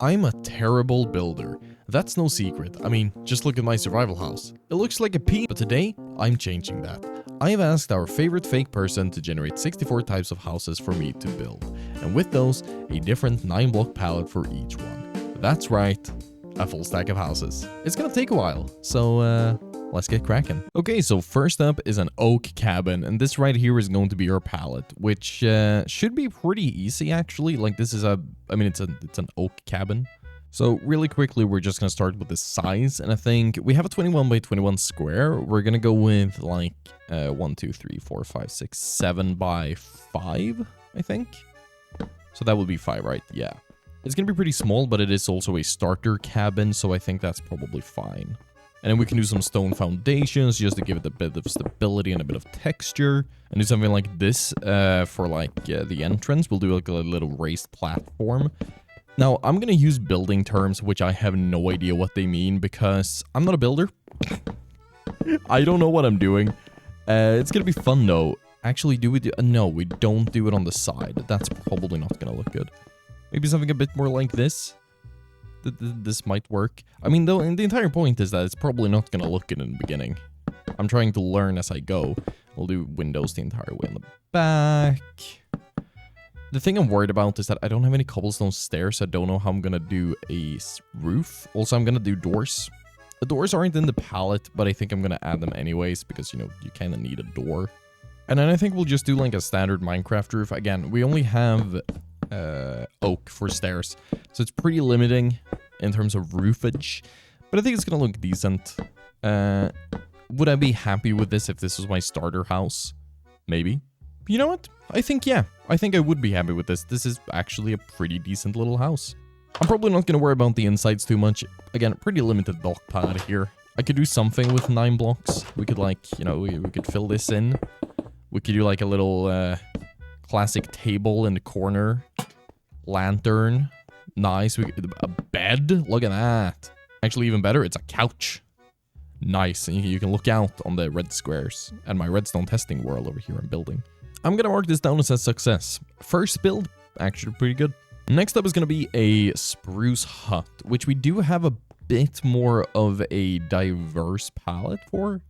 I'm a terrible builder. That's no secret. I mean, just look at my survival house. It looks like a pea, but today, I'm changing that. I've asked our favorite fake person to generate 64 types of houses for me to build, and with those, a different 9-block palette for each one. That's right, a full stack of houses. It's gonna take a while, so let's get cracking. Okay, so first up is an oak cabin, and this right here is going to be our palette, which should be pretty easy actually. Like this is it's an oak cabin. So really quickly, we're just gonna start with the size, and I think we have a 21 by 21 square. We're gonna go with like 1, 2, 3, 4, 5, 6, 7 by 5, I think. So that would be 5, right? Yeah. It's gonna be pretty small, but it is also a starter cabin, so I think that's probably fine. And then we can do some stone foundations just to give it a bit of stability and a bit of texture. And do something like this for like the entrance. We'll do like a little raised platform. Now, I'm going to use building terms, which I have no idea what they mean because I'm not a builder. I don't know what I'm doing. It's going to be fun though. Actually, no, we don't do it on the side. That's probably not going to look good. Maybe something a bit more like this. This might work. I mean, though, and the entire point is that it's probably not going to look good in the beginning. I'm trying to learn as I go. We'll do windows the entire way in the back. The thing I'm worried about is that I don't have any cobblestone stairs. I don't know how I'm going to do a roof. Also, I'm going to do doors. The doors aren't in the palette, but I think I'm going to add them anyways because, you know, you kind of need a door. And then I think we'll just do like a standard Minecraft roof. Again, we only have oak for stairs, so it's pretty limiting in terms of roofage, but I think it's gonna look decent. Would I be happy with this if this was my starter house? Maybe. You know what? I think I would be happy with this. This is actually a pretty decent little house. I'm probably not gonna worry about the insides too much. Again, pretty limited block palette here. I could do something with 9 blocks. We could like, you know, we could fill this in. We could do like a little classic table in the corner. Lantern. Nice. A bed. Look at that. Actually, even better, it's a couch. Nice. And you can look out on the red squares. And my redstone testing world over here I'm building. I'm gonna mark this down as a success. First build, actually pretty good. Next up is gonna be a spruce hut, which we do have a bit more of a diverse palette for.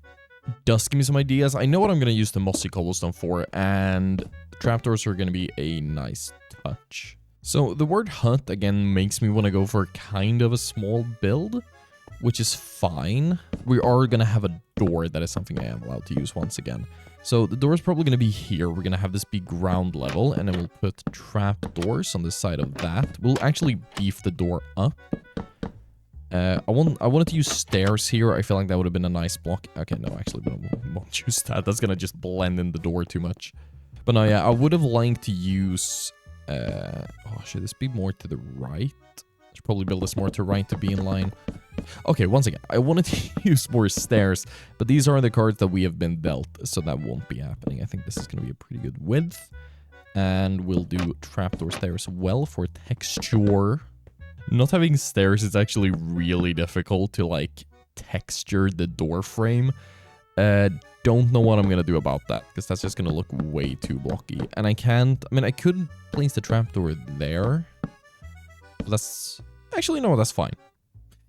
Does give me some ideas. I know what I'm gonna use the mossy cobblestone for, and trapdoors are gonna be a nice touch. So the word hut again makes me want to go for kind of a small build, which is fine. We are gonna have a door. That is something I am allowed to use once again. So the door is probably gonna be here. We're gonna have this be ground level, and then we'll put trap doors on the side of that. We'll actually beef the door up. I wanted to use stairs here. I feel like that would have been a nice block. Okay, no, actually, but I won't use that. That's gonna just blend in the door too much. But no, yeah, I would have liked to use... should this be more to the right? I should probably build this more to right to be in line. Okay, once again, I wanted to use more stairs, but these are the cards that we have been dealt, so that won't be happening. I think this is gonna be a pretty good width. And we'll do trapdoors there as well for texture. Not having stairs is actually really difficult to, like, texture the door frame. Don't know what I'm gonna do about that, because that's just gonna look way too blocky. And I could place the trapdoor there. But that's... Actually, no, that's fine.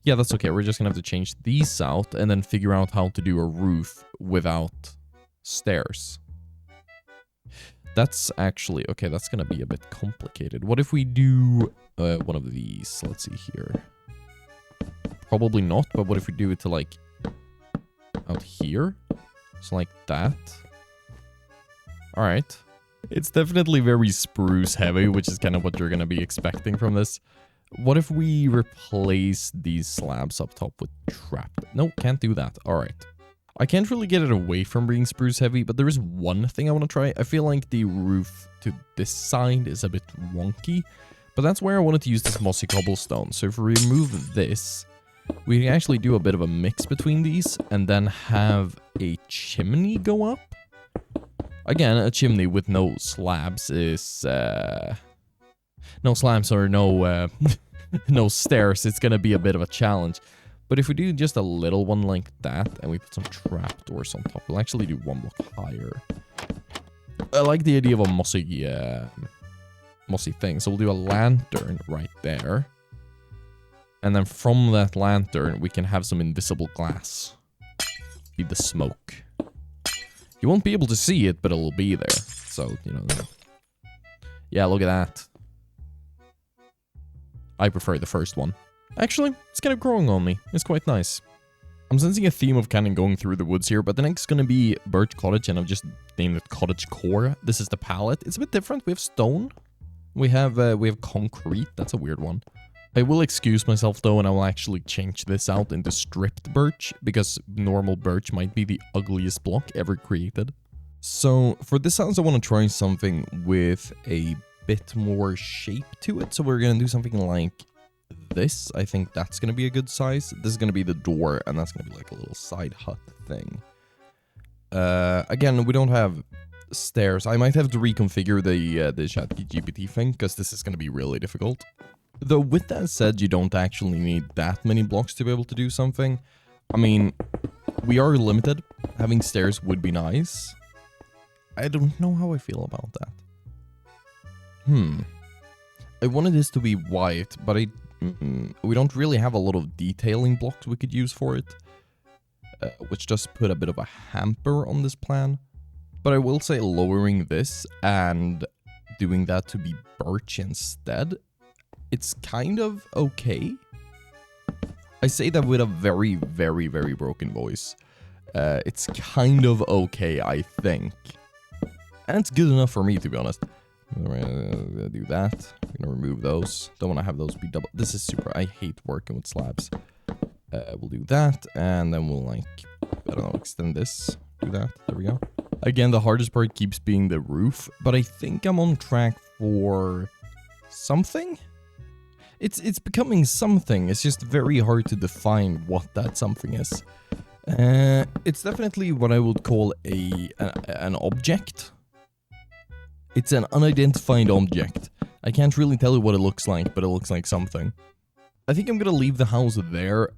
Yeah, that's okay. We're just gonna have to change these out and then figure out how to do a roof without stairs. That's actually... Okay, that's gonna be a bit complicated. What if we do one of these? Let's see here. Probably not, but what if we do it to, like, out here? So like that. Alright. It's definitely very spruce heavy, which is kind of what you're going to be expecting from this. What if we replace these slabs up top with trap? No, can't do that. Alright. I can't really get it away from being spruce heavy, but there is one thing I want to try. I feel like the roof to this side is a bit wonky, but that's where I wanted to use this mossy cobblestone. So if we remove this, we can actually do a bit of a mix between these and then have a chimney go up. Again, a chimney with no slabs is... no slabs or no, no stairs. It's gonna be a bit of a challenge. But if we do just a little one like that, and we put some trapdoors on top, we'll actually do 1 block higher. I like the idea of a mossy thing. So we'll do a lantern right there. And then from that lantern, we can have some invisible glass. Be the smoke. You won't be able to see it, but it'll be there. So, you know. Yeah, look at that. I prefer the first one. Actually, it's kind of growing on me. It's quite nice. I'm sensing a theme of kind of going through the woods here, but the next is going to be Birch Cottage, and I've just named it Cottage Core. This is the palette. It's a bit different. We have stone. We have concrete. That's a weird one. I will excuse myself though, and I will actually change this out into stripped birch, because normal birch might be the ugliest block ever created. So for this house, I want to try something with a bit more shape to it. So we're going to do something like this. I think that's going to be a good size. This is going to be the door, and that's going to be like a little side hut thing. Again, we don't have stairs. I might have to reconfigure the ChatGPT thing, because this is going to be really difficult. Though with that said, you don't actually need that many blocks to be able to do something. I mean, we are limited. Having stairs would be nice. I don't know how I feel about that. I wanted this to be white, but we don't really have a lot of detailing blocks we could use for it. Which just put a bit of a hamper on this plan. But I will say lowering this and doing that to be birch instead, it's kind of okay. I say that with a very, very, very broken voice. It's kind of okay, I think. And it's good enough for me, to be honest. I'm gonna do that. I'm gonna remove those. Don't want to have those be double. This is super. I hate working with slabs. We'll do that, and then we'll, like, I don't know, extend this. Do that. There we go. Again, the hardest part keeps being the roof, but I think I'm on track for something. It's becoming something. It's just very hard to define what that something is. It's definitely what I would call an object. It's an unidentified object. I can't really tell you what it looks like, but it looks like something. I think I'm gonna leave the house there.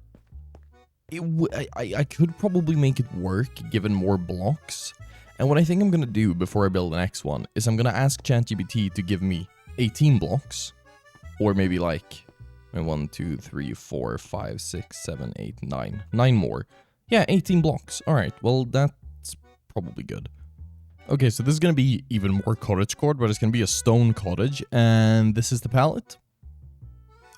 I could probably make it work, given more blocks. And what I think I'm gonna do before I build the next one is I'm gonna ask ChatGPT to give me 18 blocks. Or maybe like 1, 2, 3, 4, 5, 6, 7, 8, 9. 9 more. Yeah, 18 blocks. Alright, well, that's probably good. Okay, so this is going to be even more cottagecore, but it's going to be a stone cottage. And this is the palette.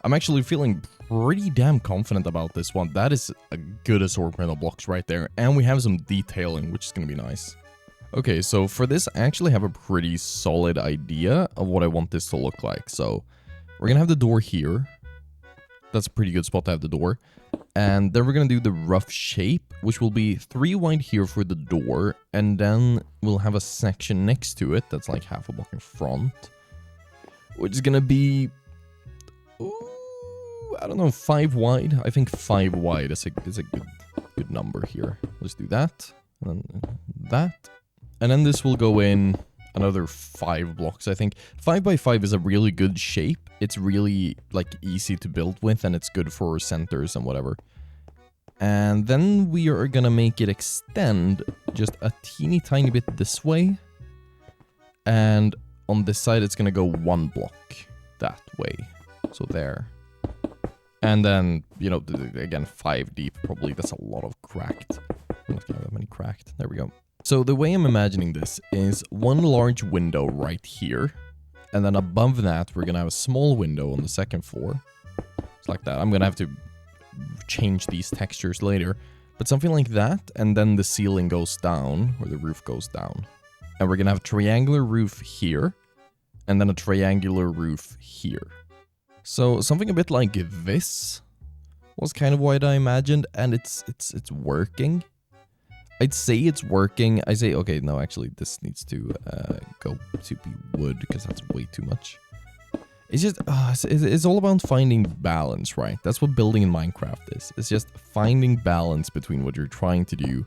I'm actually feeling pretty damn confident about this one. That is a good assortment of blocks right there. And we have some detailing, which is going to be nice. Okay, so for this, I actually have a pretty solid idea of what I want this to look like. So we're going to have the door here. That's a pretty good spot to have the door. And then we're going to do the rough shape, which will be 3 wide here for the door. And then we'll have a section next to it that's like half a block in front. Which is going to be, ooh, I don't know, 5 wide. I think 5 wide is a good number here. Let's do that. And then that. And then this will go in another 5 blocks, I think. 5 by 5 is a really good shape. It's really, like, easy to build with, and it's good for centers and whatever. And then we are gonna make it extend just a teeny tiny bit this way. And on this side, it's gonna go 1 block that way. So there. And then, you know, again, 5 deep, probably. That's a lot of cracked. I'm not gonna have that many cracked. There we go. So the way I'm imagining this is 1 large window right here. And then above that, we're going to have a small window on the 2nd floor. It's like that. I'm going to have to change these textures later. But something like that. And then the ceiling goes down, or the roof goes down. And we're going to have a triangular roof here. And then a triangular roof here. So something a bit like this was kind of what I imagined. And it's working. I'd say it's working. I say, okay, no, actually, this needs to go to be wood, because that's way too much. It's just, it's all about finding balance, right? That's what building in Minecraft is. It's just finding balance between what you're trying to do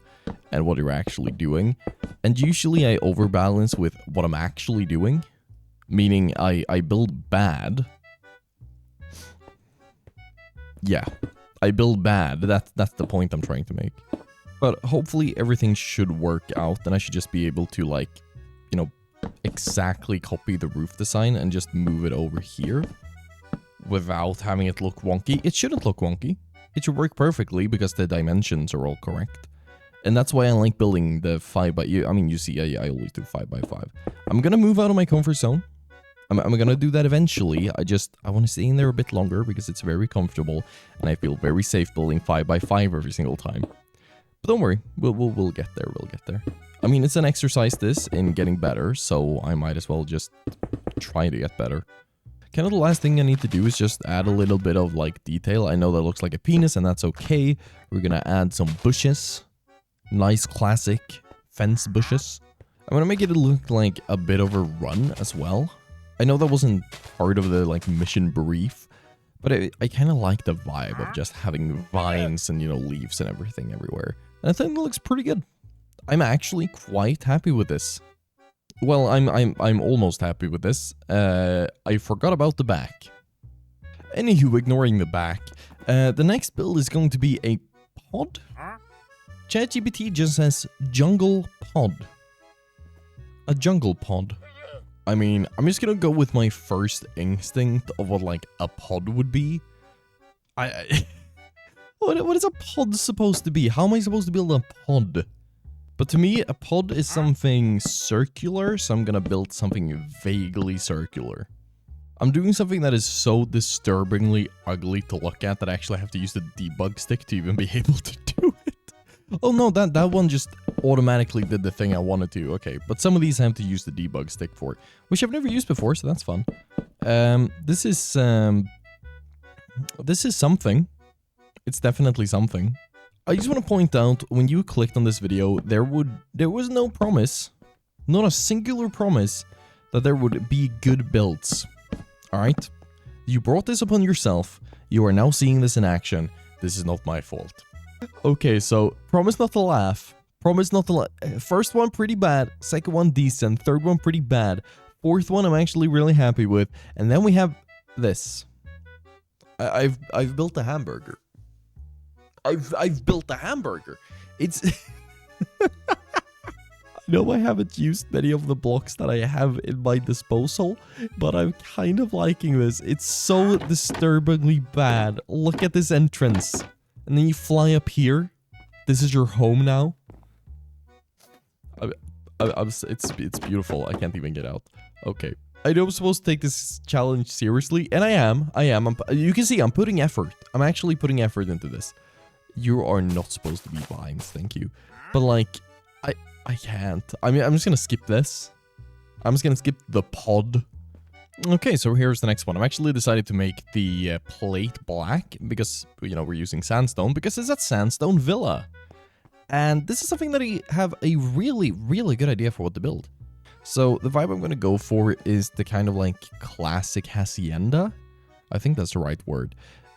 and what you're actually doing. And usually I overbalance with what I'm actually doing. Meaning I build bad. Yeah, I build bad. That's the point I'm trying to make. But hopefully everything should work out, and I should just be able to, like, you know, exactly copy the roof design and just move it over here. without having it look wonky. It shouldn't look wonky. It should work perfectly because the dimensions are all correct. And that's why I like building the 5x... I mean, you see, I always do 5x5. I'm gonna move out of my comfort zone. I'm gonna do that eventually. I want to stay in there a bit longer because it's very comfortable. And I feel very safe building 5x5 every single time. But don't worry, we'll get there, we'll get there. I mean, it's an exercise this in getting better, so I might as well just try to get better. Kind of the last thing I need to do is just add a little bit of like detail. I know that looks like a penis and that's okay. We're gonna add some bushes. Nice classic fence bushes. I'm gonna make it look like a bit of a run as well. I know that wasn't part of the like mission brief, but I kind of like the vibe of just having vines and, you know, leaves and everything everywhere. And I think it looks pretty good. I'm actually quite happy with this. Well, I'm almost happy with this. I forgot about the back. Anywho, ignoring the back, the next build is going to be a pod. ChatGPT just says jungle pod. A jungle pod. I mean, I'm just gonna go with my first instinct of what like a pod would be. What is a pod supposed to be? How am I supposed to build a pod? But to me, a pod is something circular, so I'm gonna build something vaguely circular. I'm doing something that is so disturbingly ugly to look at that I actually have to use the debug stick to even be able to do it. Oh no, that one just automatically did the thing I wanted to. Okay, but some of these I have to use the debug stick for, which I've never used before, so that's fun. This is something. It's definitely something. I just want to point out, when you clicked on this video, there was no promise, not a singular promise, that there would be good builds. Alright? You brought this upon yourself. You are now seeing this in action. This is not my fault. Okay, so, promise not to laugh. Promise not to laugh. First one, pretty bad. Second one, decent. Third one, pretty bad. Fourth one, I'm actually really happy with. And then we have this. I've built a hamburger. I've built a hamburger. It's... I know I haven't used many of the blocks that I have in my disposal, but I'm kind of liking this. It's so disturbingly bad. Look at this entrance. And then you fly up here. This is your home now. It's beautiful. I can't even get out. Okay. I know I'm supposed to take this challenge seriously, and I am. You can see I'm putting effort. I'm actually putting effort into this. You are not supposed to be vines, thank you. But like, I can't. I mean, I'm just gonna skip this. I'm just gonna skip the pod. Okay, so here's the next one. I'm actually decided to make the plate black because, you know, we're using sandstone because it's a sandstone villa. And this is something that I have a really, really good idea for what to build. So the vibe I'm gonna go for is the kind of like classic hacienda. I think that's the right word.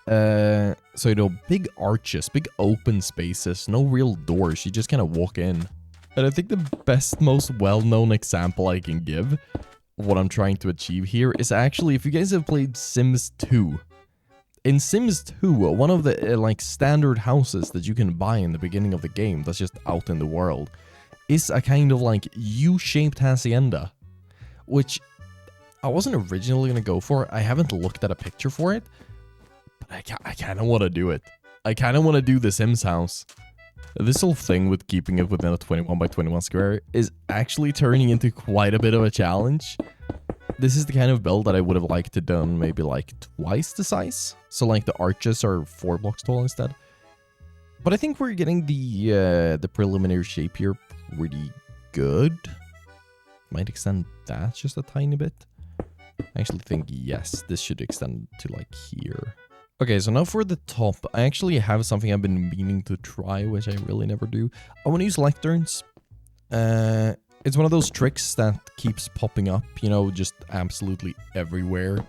So, you know, big arches, big open spaces, no real doors. You just kind of walk in. And I think the best, most well-known example I can give of what I'm trying to achieve here is actually, if you guys have played Sims 2. In Sims 2, one of the, like, standard houses that you can buy in the beginning of the game that's just out in the world is a kind of, like, U-shaped hacienda. Which I wasn't originally going to go for. I haven't looked at a picture for it. But I kind of want to do it. I kind of want to do the Sims house. This whole thing with keeping it within a 21 by 21 square is actually turning into quite a bit of a challenge. This is the kind of build that I would have liked to done maybe like twice the size. So like the arches are 4 blocks tall instead. But I think we're getting the preliminary shape here pretty good. Might extend that just a tiny bit. I actually think, yes, this should extend to like here. Okay, so now for the top, I actually have something I've been meaning to try, which I really never do. I want to use lecterns. It's one of those tricks that keeps popping up, you know, just absolutely everywhere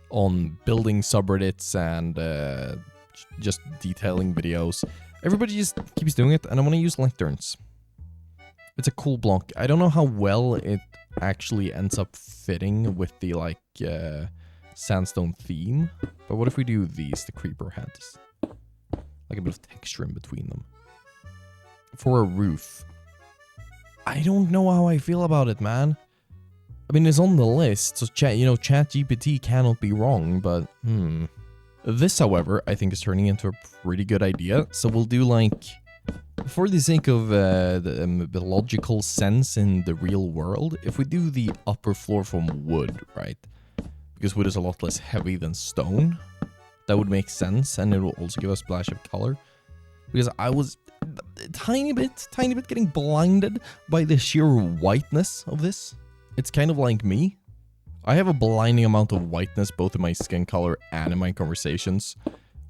on building subreddits and just detailing videos. Everybody just keeps doing it, and I want to use lecterns. It's a cool block. I don't know how well it actually ends up fitting with the, like, sandstone theme. But what if we do these, the creeper heads? Like a bit of texture in between them. For a roof. I don't know how I feel about it, man. I mean, it's on the list, so ChatGPT cannot be wrong, but This, however, I think is turning into a pretty good idea, so we'll do like, for the sake of the logical sense in the real world, if we do the upper floor from wood, right? Because wood is a lot less heavy than stone, that would make sense, and it will also give us a splash of color. Because I was a tiny bit getting blinded by the sheer whiteness of this. It's kind of like me. I have a blinding amount of whiteness both in my skin color and in my conversations,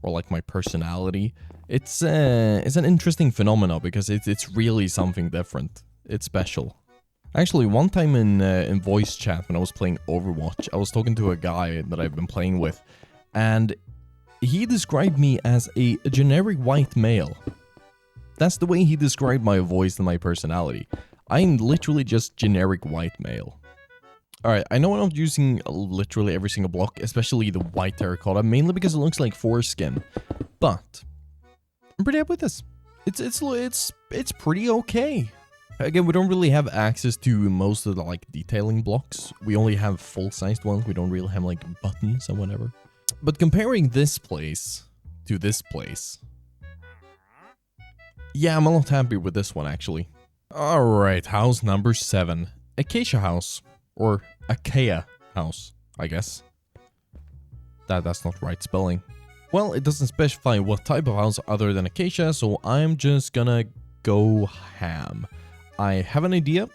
or like my personality. It's an interesting phenomenon because it's really something different. It's special. Actually, one time in voice chat when I was playing Overwatch, I was talking to a guy that I've been playing with, and he described me as a generic white male. That's the way he described my voice and my personality. I'm literally just generic white male. Alright, I know I'm not using literally every single block, especially the white terracotta, mainly because it looks like foreskin. But I'm pretty happy with this. It's pretty okay. Again, we don't really have access to most of the like detailing blocks. We only have full-sized ones. We don't really have like buttons and whatever. But comparing this place to this place, yeah, I'm a lot happier with this one actually. Alright, house number 7. Acacia house. Or Acacia house, I guess. That's not right spelling. Well, it doesn't specify what type of house other than acacia, so I'm just gonna go ham. I have an idea.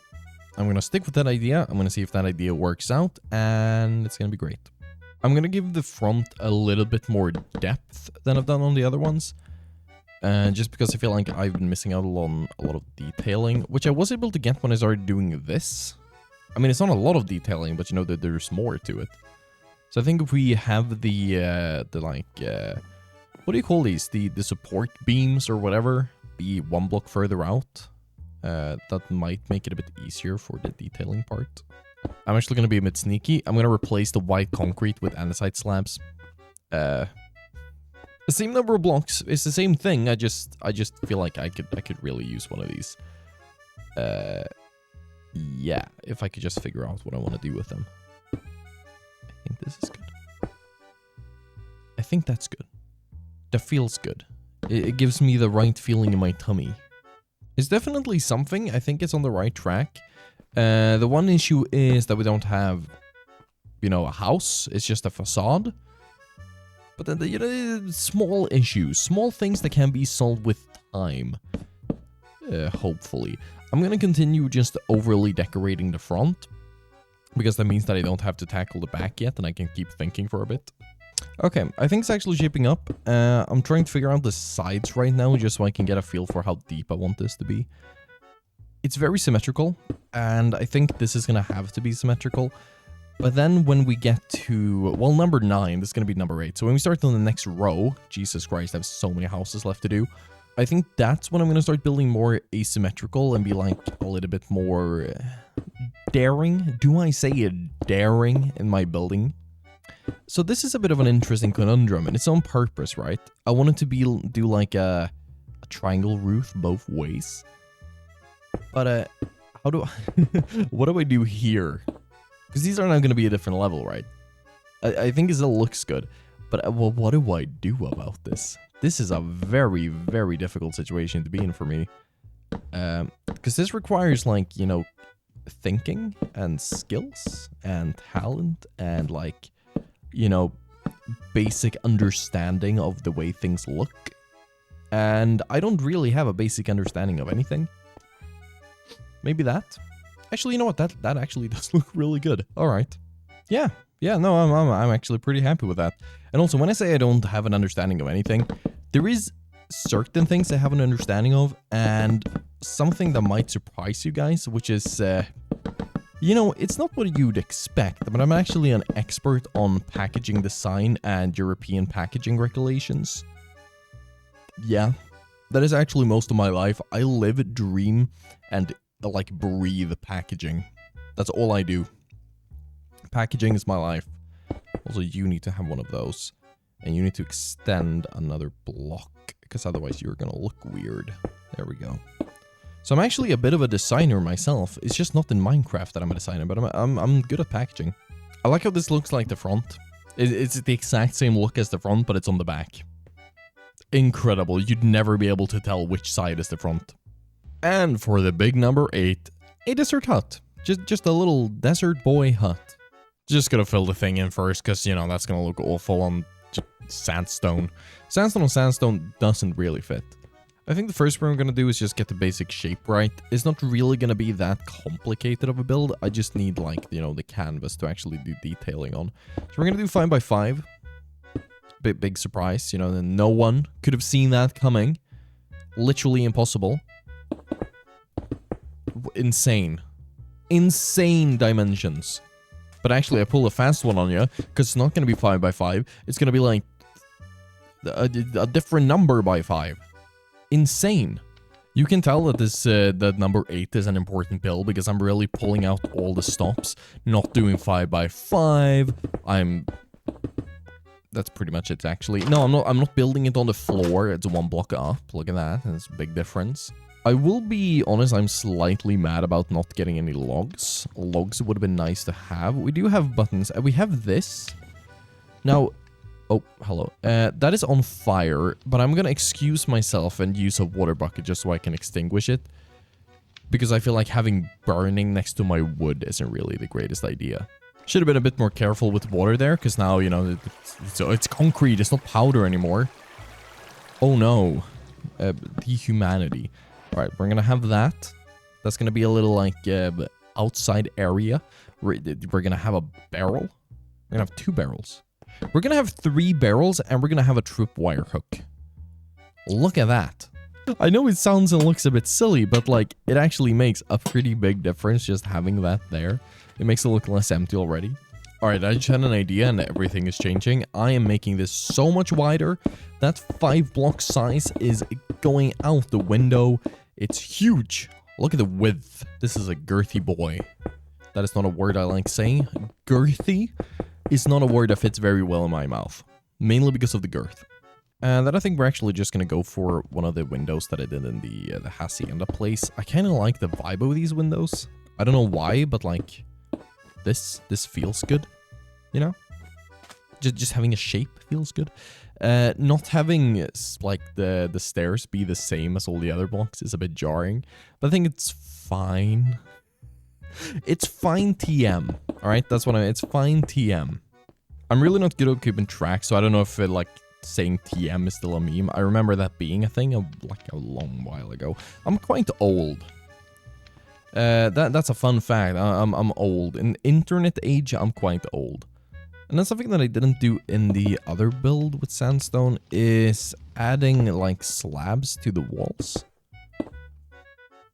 I'm gonna stick with that idea. I'm gonna see if that idea works out, and it's gonna be great. I'm gonna give the front a little bit more depth than I've done on the other ones. Just because I feel like I've been missing out on a lot of detailing, which I was able to get when I started doing this. I mean, it's not a lot of detailing, but you know that there's more to it. So I think if we have the like, what do you call these? The support beams or whatever, be one block further out, that might make it a bit easier for the detailing part. I'm actually going to be a bit sneaky. I'm going to replace the white concrete with andesite slabs. The same number of blocks. It's the same thing. I just feel like I could really use one of these. Yeah, if I could just figure out what I want to do with them. I think this is good. I think that's good. That feels good. It gives me the right feeling in my tummy. It's definitely something. I think it's on the right track. The one issue is that we don't have, you know, a house. It's just a facade. But then, you know, small issues. Small things that can be solved with time. Hopefully. I'm going to continue just overly decorating the front, because that means that I don't have to tackle the back yet, and I can keep thinking for a bit. Okay, I think it's actually shaping up. I'm trying to figure out the sides right now, just so I can get a feel for how deep I want this to be. It's very symmetrical, and I think this is going to have to be symmetrical. But then when we get to, well, number 9, this is going to be number 8. So when we start on the next row, Jesus Christ, I have so many houses left to do. I think that's when I'm going to start building more asymmetrical and be like a little bit more daring. Do I say daring in my building? So this is a bit of an interesting conundrum, and it's on purpose, right? I want it to do like a triangle roof both ways. But how do I what do I do here? Because these are not going to be a different level, right? I think it still looks good. But well, what do I do about this? This is a very, very difficult situation to be in for me. Because this requires, like, you know, thinking and skills and talent and, like, you know, basic understanding of the way things look. And I don't really have a basic understanding of anything. Maybe that. Actually, you know what? That actually does look really good. All right. Yeah. Yeah, no, I'm actually pretty happy with that. And also, when I say I don't have an understanding of anything, there is certain things I have an understanding of, and something that might surprise you guys, which is, you know, it's not what you'd expect, but I'm actually an expert on packaging design and European packaging regulations. Yeah, that is actually most of my life. I live, dream, and, like, breathe packaging. That's all I do. Packaging is my life. Also, you need to have one of those. And you need to extend another block, because otherwise you're gonna look weird. There we go. So I'm actually a bit of a designer myself. It's just not in Minecraft that I'm a designer, but I'm good at packaging. I like how this looks like the front. It's the exact same look as the front, but it's on the back. Incredible. You'd never be able to tell which side is the front. And for the big number 8, a desert hut. Just a little desert boy hut. Just gonna fill the thing in first, because, you know, that's gonna look awful on sandstone. Sandstone on sandstone doesn't really fit. I think the first thing I'm gonna do is just get the basic shape right. It's not really gonna be that complicated of a build. I just need, like, you know, the canvas to actually do detailing on. So we're gonna do 5x5. Big surprise, you know, and no one could have seen that coming. Literally impossible. Insane. Insane dimensions. But actually, I pull a fast one on you, because it's not gonna be 5x5. It's gonna be, like, a different number by 5. Insane. You can tell that this that number 8 is an important build because I'm really pulling out all the stops, not doing 5x5. That's pretty much it, actually. No, I'm not building it on the floor. It's 1 block up. Look at that. That's a big difference. I will be honest, I'm slightly mad about not getting any logs. Logs would have been nice to have. We do have buttons. We have this. Now, oh, hello. That is on fire, but I'm gonna excuse myself and use a water bucket just so I can extinguish it. Because I feel like having burning next to my wood isn't really the greatest idea. Should have been a bit more careful with water there, because now, you know, it's concrete, it's not powder anymore. Oh no. The humanity. Alright, we're gonna have that. That's gonna be a little, like, outside area. We're gonna have a barrel. We're gonna have 2 barrels. We're gonna have 3 barrels, and we're gonna have a tripwire hook. Look at that. I know it sounds and looks a bit silly, but, like, it actually makes a pretty big difference just having that there. It makes it look less empty already. Alright, I just had an idea, and everything is changing. I am making this so much wider. That 5 block size is going out the window. It's huge. Look at the width. This is a girthy boy. That is not a word I like saying. Girthy is not a word that fits very well in my mouth. Mainly because of the girth. And then I think we're actually just going to go for one of the windows that I did in the hacienda place. I kind of like the vibe of these windows. I don't know why, but, like, this feels good, you know? Just having a shape feels good. Not having, like, the stairs be the same as all the other blocks is a bit jarring. But I think it's fine. It's fine TM. Alright, that's what it's fine TM. I'm really not good at keeping track, so I don't know if it, like, saying TM is still a meme. I remember that being a thing, like, a long while ago. I'm quite old. That's a fun fact. I'm old. In the internet age, I'm quite old. And that's something that I didn't do in the other build with sandstone is adding, like, slabs to the walls.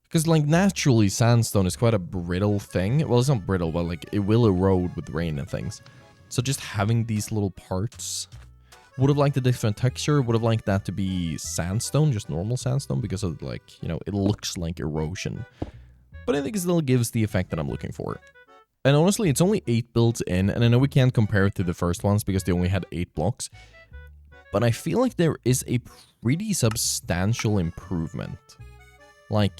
Because, like, naturally, sandstone is quite a brittle thing. Well, it's not brittle, but, like, it will erode with rain and things. So just having these little parts... Would have liked a different texture. Would have liked that to be sandstone, just normal sandstone, because of, like, you know, it looks like erosion. But I think it still gives the effect that I'm looking for. And honestly, it's only 8 builds in, and I know we can't compare it to the first ones because they only had 8 blocks. But I feel like there is a pretty substantial improvement. Like,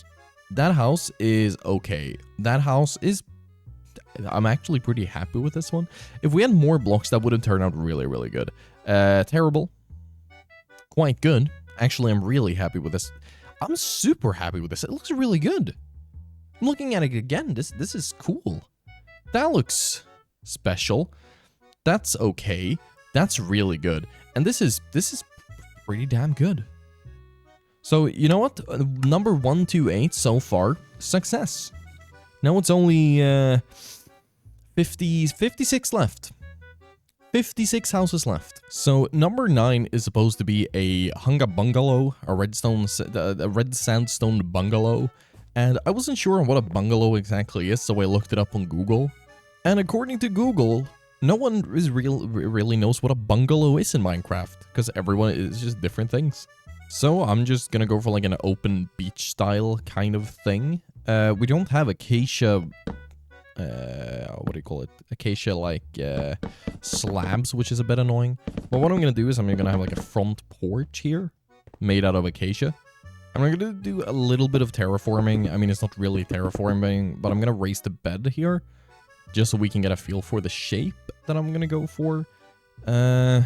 that house is okay. That house is... I'm actually pretty happy with this one. If we had more blocks, that would have turned out really, really good. Terrible. Quite good. Actually, I'm really happy with this. I'm super happy with this. It looks really good. I'm looking at it again. This is cool. That looks special. That's okay. That's really good. And this is pretty damn good. So, you know what? Number 128 so far, success. Now it's only 56 left. 56 houses left. So number 9 is supposed to be a Hunga bungalow, a red sandstone bungalow. And I wasn't sure on what a bungalow exactly is, so I looked it up on Google. And according to Google, no one is really knows what a bungalow is in Minecraft, because everyone is just different things. So I'm just gonna go for like an open beach style kind of thing. We don't have acacia, what do you call it? Acacia like slabs, which is a bit annoying. But what I'm gonna do is I'm gonna have like a front porch here, made out of acacia. I'm gonna do a little bit of terraforming. I mean, it's not really terraforming, but I'm gonna raise the bed here just so we can get a feel for the shape that I'm gonna go for. Yeah,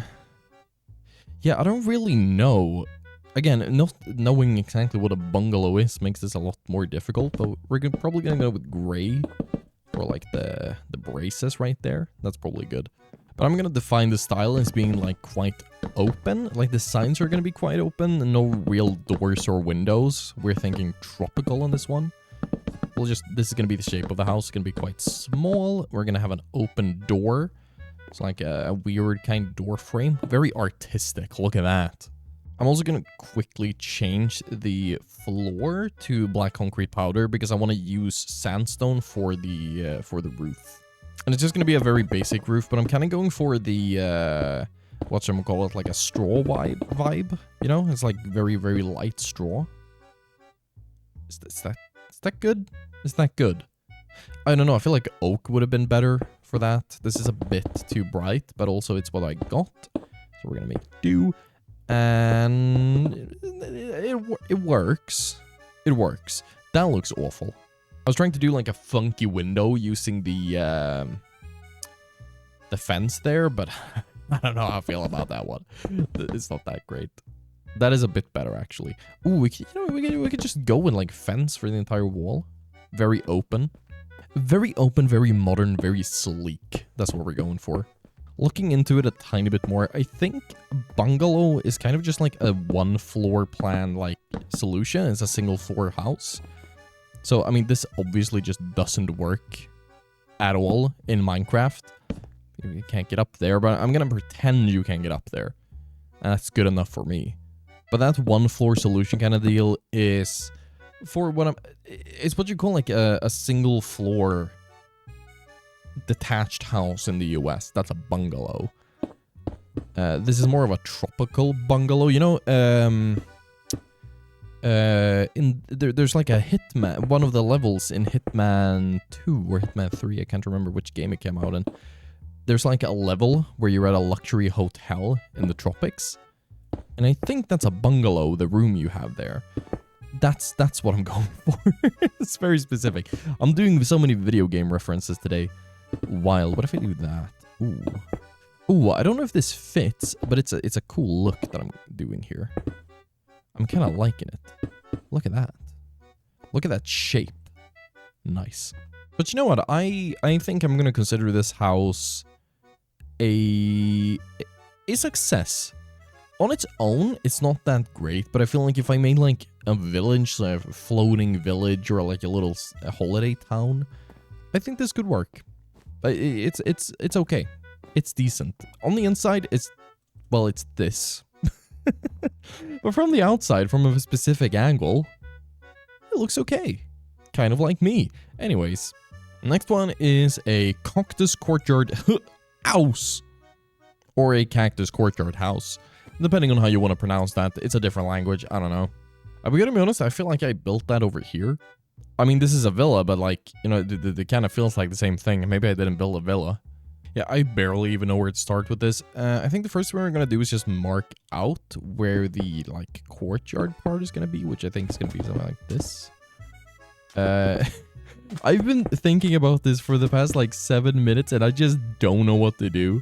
I don't really know. Again, not knowing exactly what a bungalow is makes this a lot more difficult, but we're probably gonna go with gray or like the braces right there. That's probably good. But I'm gonna define the style as being like quite open. Like the signs are gonna be quite open and no real doors or windows. We're thinking tropical on this one. This is gonna be the shape of the house. It's gonna be quite small. We're gonna have an open door. It's like a weird kind of door frame. Very artistic. Look at that. I'm also gonna quickly change the floor to black concrete powder because I want to use sandstone for the roof. And it's just going to be a very basic roof, but I'm kind of going for the, whatchamacallit, like a straw vibe, you know? It's like very, very light straw. Is that good? Is that good? I don't know, I feel like oak would have been better for that. This is a bit too bright, but also it's what I got. So we're going to make do. And it works. It works. That looks awful. I was trying to do like a funky window using the fence there, but I don't know how I feel about that one. It's not that great. That is a bit better actually. Ooh, we could just go with like fence for the entire wall. Very open, very modern, very sleek. That's what we're going for. Looking into it a tiny bit more, I think bungalow is kind of just like a one floor plan like solution. It's a single floor house. So, I mean, this obviously just doesn't work at all in Minecraft. You can't get up there, but I'm gonna pretend you can get up there. And that's good enough for me. But that one floor solution kind of deal is for it's what you call like a single floor detached house in the US. That's a bungalow. This is more of a tropical bungalow. You know, there's like a Hitman, one of the levels in Hitman 2 or Hitman 3, I can't remember which game it came out in. There's like a level where you're at a luxury hotel in the tropics. And I think that's a bungalow, the room you have there. That's what I'm going for. It's very specific. I'm doing so many video game references today. Wild. What if I do that? Ooh. Ooh, I don't know if this fits, but it's a cool look that I'm doing here. I'm kind of liking it. Look at that. Look at that shape. Nice. But you know what? I think I'm going to consider this house a success. On its own, it's not that great, but I feel like if I made like a village, a floating village, or like a little holiday town, I think this could work. It's okay. It's decent. On the inside, it's this. But from the outside, from a specific angle, it looks okay. Kind of like me. Anyways, next one is a cactus courtyard house. Or a cactus courtyard house. Depending on how you want to pronounce that. It's a different language. I don't know. I'm gonna be honest, I feel like I built that over here. I mean, this is a villa, but like, you know, it kind of feels like the same thing. Maybe I didn't build a villa. Yeah, I barely even know where to start with this. I think the first thing we're going to do is just mark out where the, like, courtyard part is going to be, which I think is going to be something like this. I've been thinking about this for the past, like, 7 minutes, and I just don't know what to do.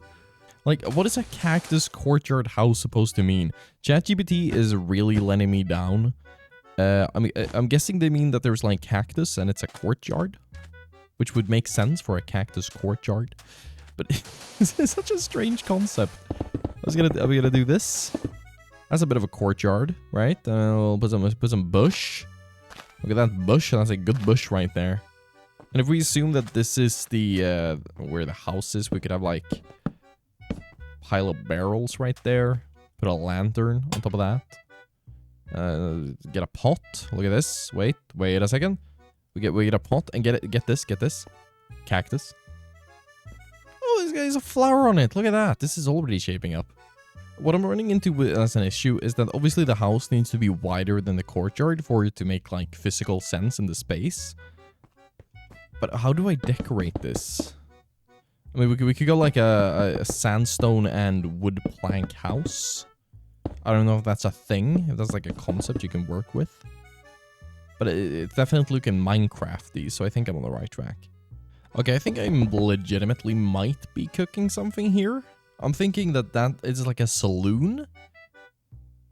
Like, what is a cactus courtyard house supposed to mean? ChatGPT is really letting me down. I mean, I'm guessing they mean that there's, like, cactus and it's a courtyard, which would make sense for a cactus courtyard. But it's such a strange concept. Are we gonna do this? That's a bit of a courtyard, right? We'll put some bush. Look at that bush. That's a good bush right there. And if we assume that this is the where the house is, we could have like pile of barrels right there. Put a lantern on top of that. Get a pot. Look at this. Wait a second. We get a pot and get this. Cactus. Oh, this guy's a flower on it. Look at that. This is already shaping up. What I'm running into as an issue is that obviously the house needs to be wider than the courtyard for it to make like physical sense in the space. But how do I decorate this? I mean, we could go like a sandstone and wood plank house. I don't know if that's a thing, if that's like a concept you can work with. But it's definitely looking Minecrafty, so I think I'm on the right track. Okay, I think I legitimately might be cooking something here. I'm thinking that is like a saloon,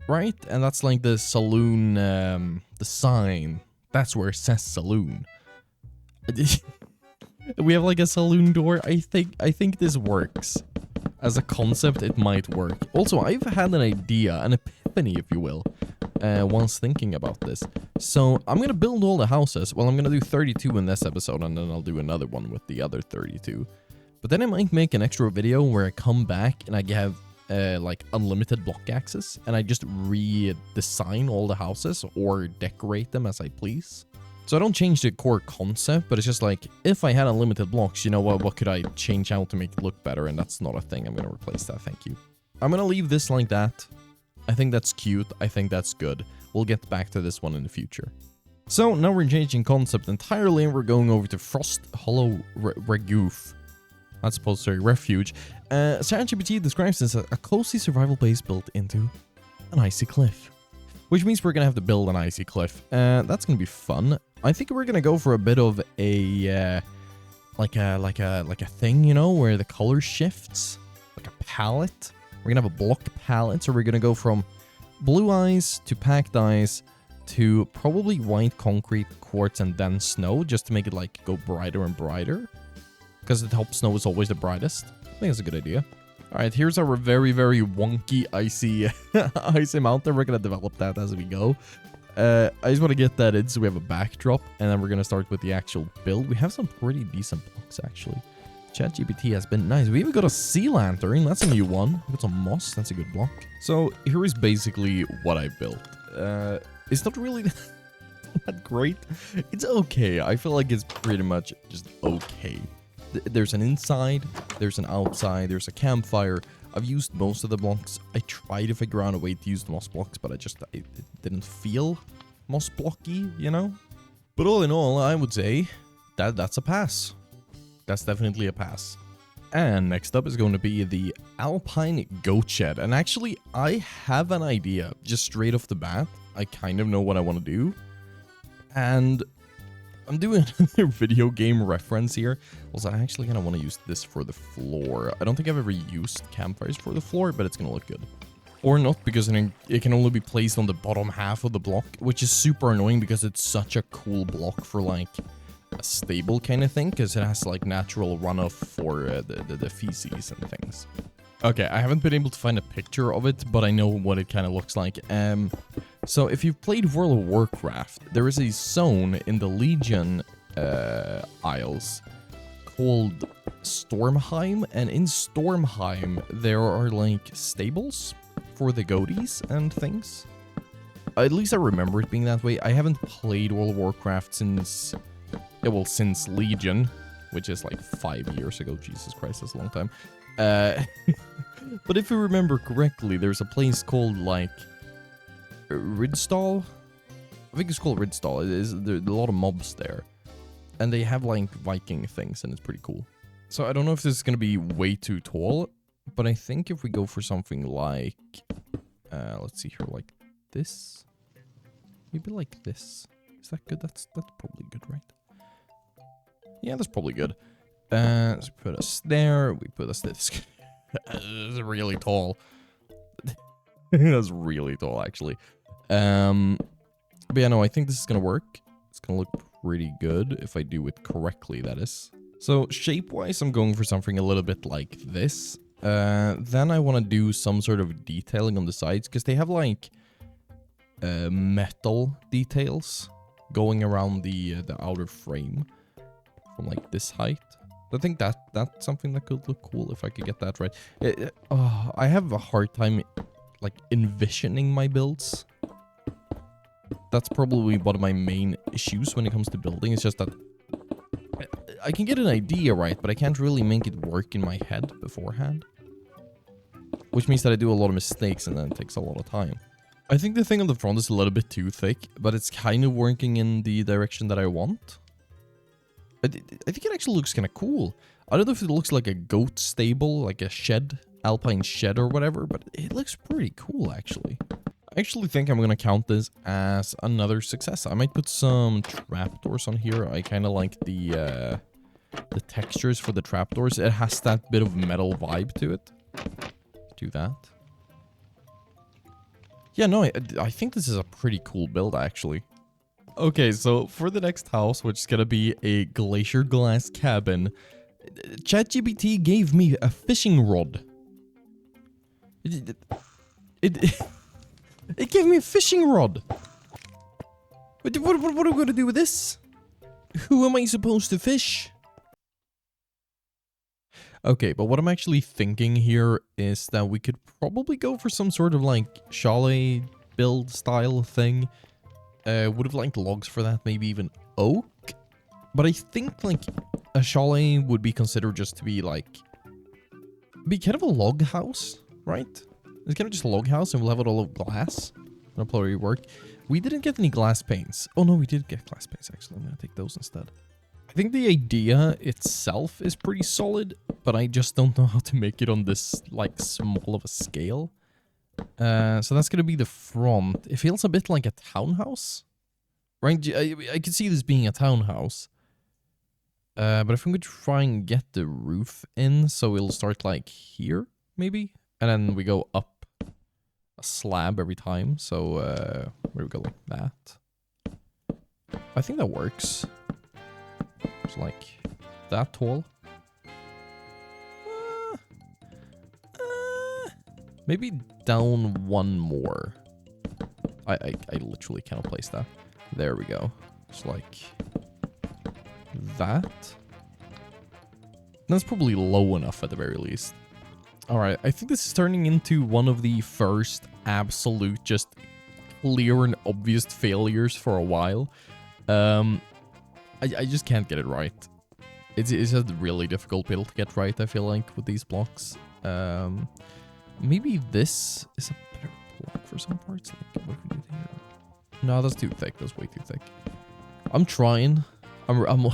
right? And that's like the saloon, the sign. That's where it says saloon. We have like a saloon door. I think this works. As a concept, it might work. Also, I've had an idea, an epiphany, if you will, once thinking about this. So, I'm gonna build all the houses. Well, I'm gonna do 32 in this episode, and then I'll do another one with the other 32. But then I might make an extra video where I come back and I have, like, unlimited block access, and I just redesign all the houses or decorate them as I please. So I don't change the core concept, but it's just like, if I had unlimited blocks, you know what could I change out to make it look better? And that's not a thing. I'm going to replace that. Thank you. I'm going to leave this like that. I think that's cute. I think that's good. We'll get back to this one in the future. So now we're changing concept entirely, and we're going over to Frost Hollow Regoof. That's supposed to be refuge. ChatGPT describes this as a cozy survival base built into an icy cliff. Which means we're gonna have to build an icy cliff. That's gonna be fun. I think we're gonna go for a bit of a like a thing, you know, where the color shifts, like a palette. We're gonna have a block palette, so we're gonna go from blue ice to packed ice to probably white concrete, quartz, and then snow, just to make it like go brighter and brighter, because the top snow is always the brightest. I think that's a good idea. All right, here's our very, very wonky, icy, icy mountain. We're going to develop that as we go. I just want to get that in so we have a backdrop, and then we're going to start with the actual build. We have some pretty decent blocks, actually. ChatGPT has been nice. We even got a sea lantern. That's a new one. We got some moss. That's a good block. So here is basically what I built. It's not really that great. It's okay. I feel like it's pretty much just okay. There's an inside, there's an outside, there's a campfire. I've used most of the blocks. I tried to figure out a way to use the moss blocks, but it didn't feel moss blocky, you know? But all in all, I would say that's a pass. That's definitely a pass. And next up is going to be the Alpine Goat Shed. And actually, I have an idea just straight off the bat. I kind of know what I want to do. And I'm doing another video game reference here. Also, I actually kind of want to use this for the floor. I don't think I've ever used campfires for the floor, but it's going to look good. Or not, because it can only be placed on the bottom half of the block, which is super annoying because it's such a cool block for, like, a stable kind of thing, because it has, like, natural runoff for the feces and things. Okay, I haven't been able to find a picture of it, but I know what it kind of looks like. So if you've played World of Warcraft, there is a zone in the Legion Isles called Stormheim, and in Stormheim there are like stables for the goatees and things. At least I remember it being that way. I haven't played World of Warcraft since, yeah, well, since Legion, which is like 5 years ago. Jesus Christ, that's a long time. But if you remember correctly, there's a place called like Ridstall. I think it's called Ridstall. There's a lot of mobs there, and they have like Viking things, and it's pretty cool. So I don't know if this is gonna be way too tall, but I think if we go for something like, let's see here, like this, maybe like this. Is that good? That's probably good, right? Yeah, that's probably good. So put us there. We put us this. It's really tall. That's really tall, actually. But yeah, no, I think this is gonna work. It's gonna look pretty good if I do it correctly, that is. So shape-wise, I'm going for something a little bit like this. Then I want to do some sort of detailing on the sides, because they have like metal details going around the outer frame from like this height. I think that's something that could look cool if I could get that right. I have a hard time like envisioning my builds. That's probably one of my main issues when it comes to building. It's just that I can get an idea right, but I can't really make it work in my head beforehand. Which means that I do a lot of mistakes and then it takes a lot of time. I think the thing on the front is a little bit too thick, but it's kind of working in the direction that I want. I think it actually looks kind of cool. I don't know if it looks like a goat stable, like a shed alpine shed or whatever, but it looks pretty cool, actually. I actually think I'm gonna count this as another success. I might put some trapdoors on here. I kind of like the textures for the trapdoors. It has that bit of metal vibe to it. Do that. Yeah, no, I think this is a pretty cool build, actually. Okay, so for the next house, which is gonna be a glacier glass cabin, ChatGPT gave me a fishing rod. It gave me a fishing rod. What am I gonna do with this? Who am I supposed to fish? Okay, but what I'm actually thinking here is that we could probably go for some sort of like chalet build style thing. Would have liked logs for that, maybe even oak. But I think like a chalet would be considered just to be like, be kind of a log house, right? It's kind of just a log house and we'll have it all of glass. That'll probably work. We didn't get any glass paints. Oh no, we did get glass paints actually. I'm gonna take those instead. I think the idea itself is pretty solid, but I just don't know how to make it on this like small of a scale. So that's gonna be the front. It feels a bit like a townhouse, right? I could see this being a townhouse. But if I'm gonna try and get the roof in, so it'll start like here, maybe? And then we go up a slab every time. So where do we go like that? I think that works. It's like that tall. Maybe down one more. I literally cannot place that. There we go. It's like that. That's probably low enough at the very least. Alright, I think this is turning into one of the first absolute just clear and obvious failures for a while. I just can't get it right. It's a really difficult build to get right, I feel like, with these blocks. Maybe this is a better block for some parts. Like, what can we do here? No, that's too thick. That's way too thick. I'm trying. I'm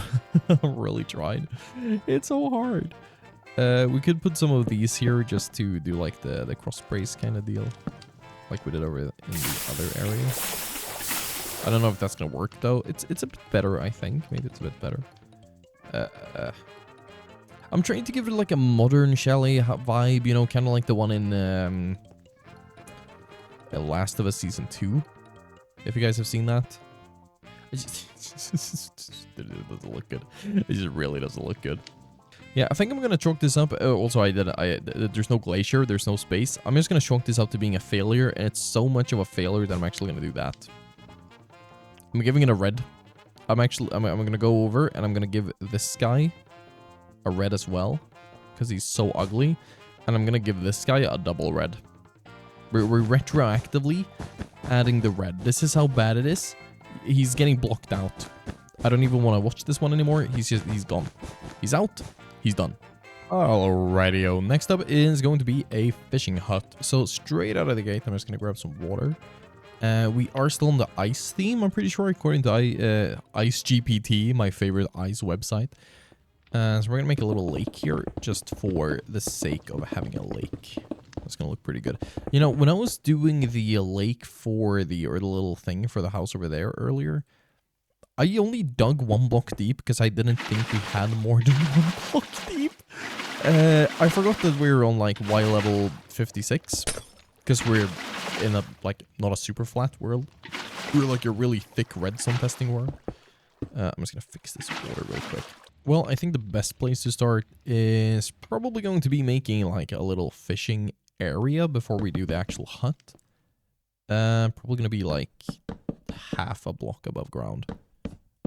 really trying. It's so hard. We could put some of these here just to do like the cross brace kind of deal, like we did over in the other area. I don't know if that's gonna work though. It's a bit better, I think. Maybe it's a bit better. I'm trying to give it like a modern chalet vibe, you know, kind of like the one in Last of Us Season 2. If you guys have seen that. It doesn't look good. It just really doesn't look good. Yeah, I think I'm gonna chalk this up. Also, there's no glacier, there's no space. I'm just gonna chalk this up to being a failure, and it's so much of a failure that I'm actually gonna do that. I'm giving it a red. I'm gonna go over and I'm gonna give this guy a red as well, because he's so ugly, and I'm gonna give this guy a double red. We're retroactively adding the red. This is how bad it is. He's getting blocked out. I don't even want to watch this one anymore. He's gone. He's out. He's done. Alrighty-o. Next up is going to be a fishing hut. So straight out of the gate, I'm just going to grab some water. We are still on the ice theme, I'm pretty sure, according to Ice GPT, my favorite ice website. So we're going to make a little lake here just for the sake of having a lake. That's going to look pretty good. You know, when I was doing the lake for the little thing for the house over there earlier, I only dug 1 block deep because I didn't think we had more than 1 block deep. I forgot that we were on like Y level 56 because we're in a like not a super flat world. We're like a really thick redstone testing world. I'm just gonna fix this water real quick. Well, I think the best place to start is probably going to be making like a little fishing area before we do the actual hut. Probably gonna be like half a block above ground.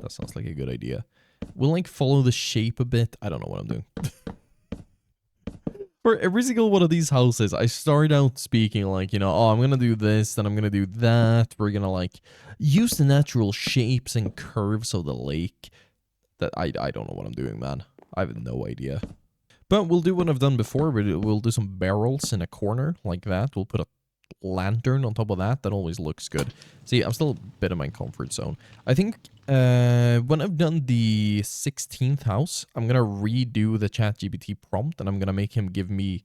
That sounds like a good idea. We'll like follow the shape a bit. I don't know what I'm doing. For every single one of these houses, I start out speaking like, you know, oh, I'm gonna do this, then I'm gonna do that. We're gonna like use the natural shapes and curves of the lake. That I don't know what I'm doing, man. I have no idea. But we'll do what I've done before. We'll do some barrels in a corner like that. We'll put a lantern on top of that. That always looks good. See, I'm still a bit in my comfort zone. I think when I've done the 16th house, I'm gonna redo the ChatGPT prompt and I'm gonna make him give me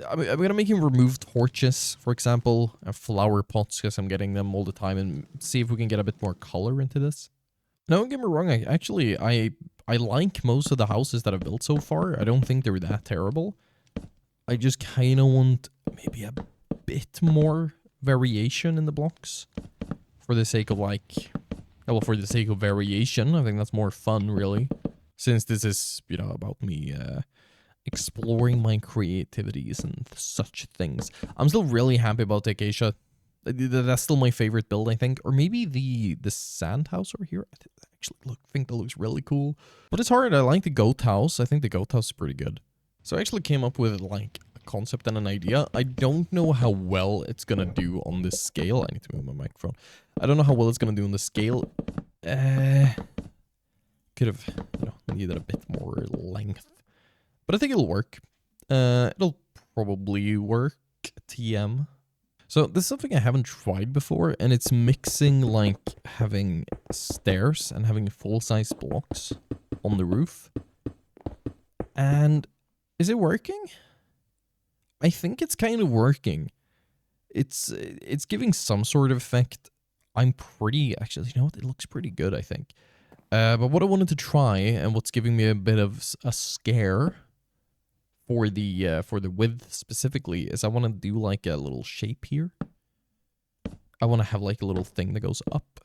I'm gonna make him remove torches, for example, and flower pots, because I'm getting them all the time, and see if we can get a bit more color into this. No, don't get me wrong, I like most of the houses that I've built so far. I don't think they're that terrible. I just kind of want maybe a bit more variation in the blocks. For the sake of like... Well, for the sake of variation, I think that's more fun, really. Since this is, you know, about me exploring my creativities and such things. I'm still really happy about the acacia. That's still my favorite build, I think. Or maybe the sand house over here. I actually think that looks really cool. But it's hard. I like the goat house. I think the goat house is pretty good. So I actually came up with like a concept and an idea. I don't know how well it's gonna do on this scale. I need to move my microphone. I don't know how well it's gonna do on the scale. Could have, you know, needed a bit more length. But I think it'll work. It'll probably work. TM. So this is something I haven't tried before, and it's mixing like having stairs and having full-size blocks on the roof. And is it working? I think it's kind of working. It's giving some sort of effect. I'm pretty, actually, you know what? It looks pretty good, I think. But what I wanted to try, and what's giving me a bit of a scare for the width specifically, is I want to do like a little shape here. I want to have like a little thing that goes up.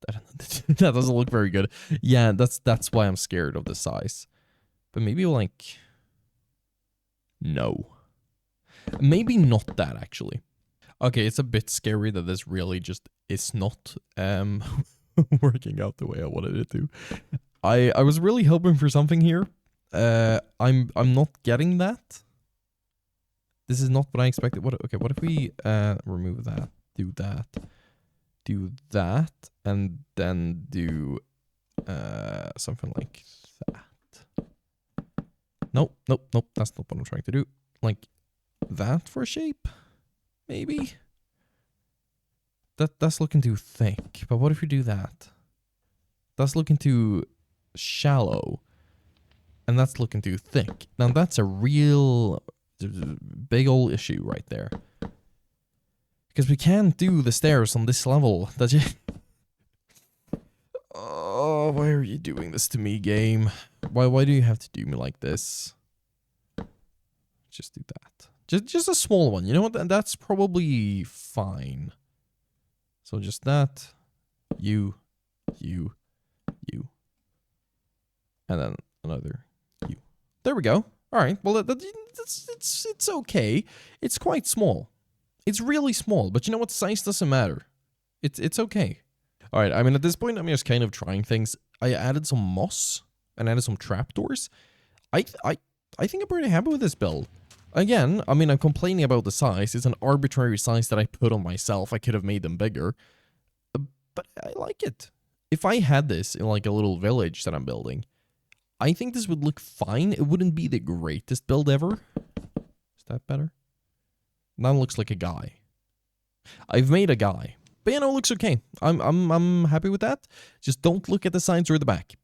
That doesn't look very good. Yeah, that's why I'm scared of the size. But maybe like... No. Maybe not that, actually. Okay, it's a bit scary that this really just is not working out the way I wanted it to. I was really hoping for something here. I'm not getting that. This is not what I expected. What if we remove that, do that, and then do something like that. Nope, that's not what I'm trying to do. Like that for shape? Maybe? That's looking too thick. But what if we do that? That's looking too shallow. And that's looking too thick. Now that's a real big old issue right there. Because we can't do the stairs on this level. That you... Oh, why are you doing this to me, game? Why do you have to do me like this? Just do that. Just a small one. You know what? That's probably fine. So just that. You. And then another you. There we go. All right. Well, it's okay. It's quite small. It's really small. But you know what? Size doesn't matter. It's okay. All right. I mean, at this point, I'm just kind of trying things. I added some moss and added some trapdoors. I think I'm pretty happy with this build. Again, I mean, I'm complaining about the size. It's an arbitrary size that I put on myself. I could have made them bigger. But I like it. If I had this in like a little village that I'm building, I think this would look fine. It wouldn't be the greatest build ever. Is that better? Now it looks like a guy. I've made a guy. But you know, it looks okay. I'm happy with that. Just don't look at the sides or the back.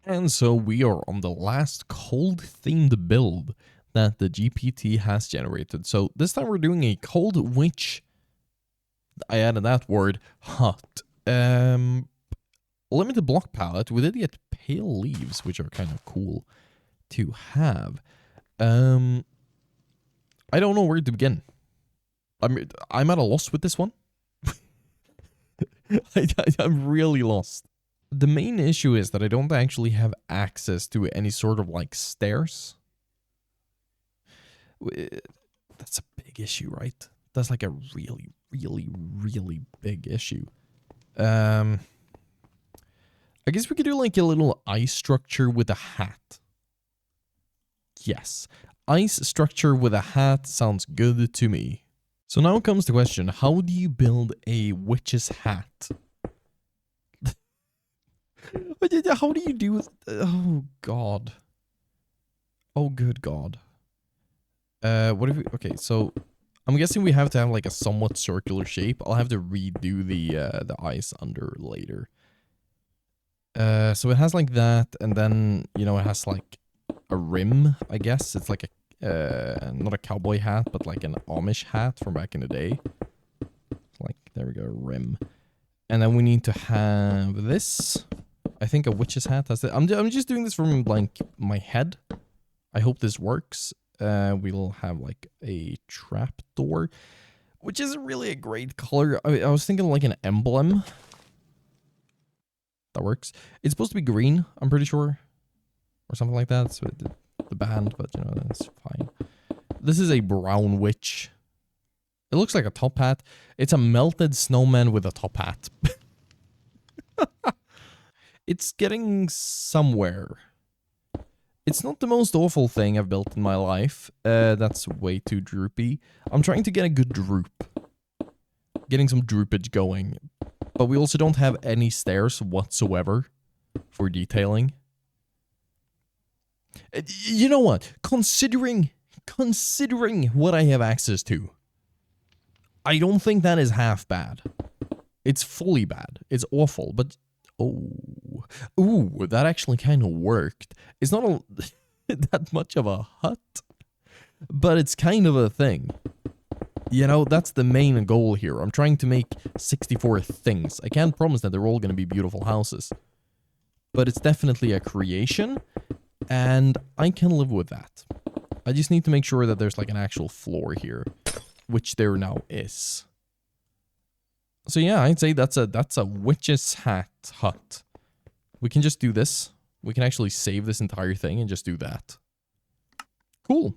And so we are on the last cold-themed build that the GPT has generated. So this time we're doing a cold witch. I added that word, hot. Limited block palette. We did get pale leaves, which are kind of cool to have. I don't know where to begin. I'm at a loss with this one. I'm really lost. The main issue is that I don't actually have access to any sort of like stairs. That's a big issue, right? That's like a really, really, really big issue. I guess we could do like a little ice structure with a hat. Yes. Ice structure with a hat sounds good to me. So now comes the question, how do you build a witch's hat? How do you do... Oh, God. Oh, good God. What if we... Okay, so... I'm guessing we have to have like a somewhat circular shape. I'll have to redo the ice under later. So it has like that, and then, you know, it has like a rim, I guess. It's like not a cowboy hat, but like an Amish hat from back in the day. Like, there we go, rim. And then we need to have this. I think a witch's hat has it. I'm just doing this from like my head. I hope this works. We'll have like a trap door, which isn't really a great color. I was thinking like an emblem. That works. It's supposed to be green, I'm pretty sure. Or something like that. So the band, but you know, that's fine. This is a brown witch. It looks like a top hat. It's a melted snowman with a top hat. It's getting somewhere. It's not the most awful thing I've built in my life. That's way too droopy. I'm trying to get a good droop. Getting some droopage going. But we also don't have any stairs whatsoever for detailing. You know what? Considering what I have access to, I don't think that is half bad. It's fully bad. It's awful, but oh, ooh, that actually kind of worked. It's not that much of a hut, but it's kind of a thing. You know, that's the main goal here. I'm trying to make 64 things. I can't promise that they're all going to be beautiful houses, but it's definitely a creation, and I can live with that. I just need to make sure that there's like an actual floor here, which there now is. So yeah, I'd say that's a witch's hat hut. We can just do this. We can actually save this entire thing and just do that. Cool.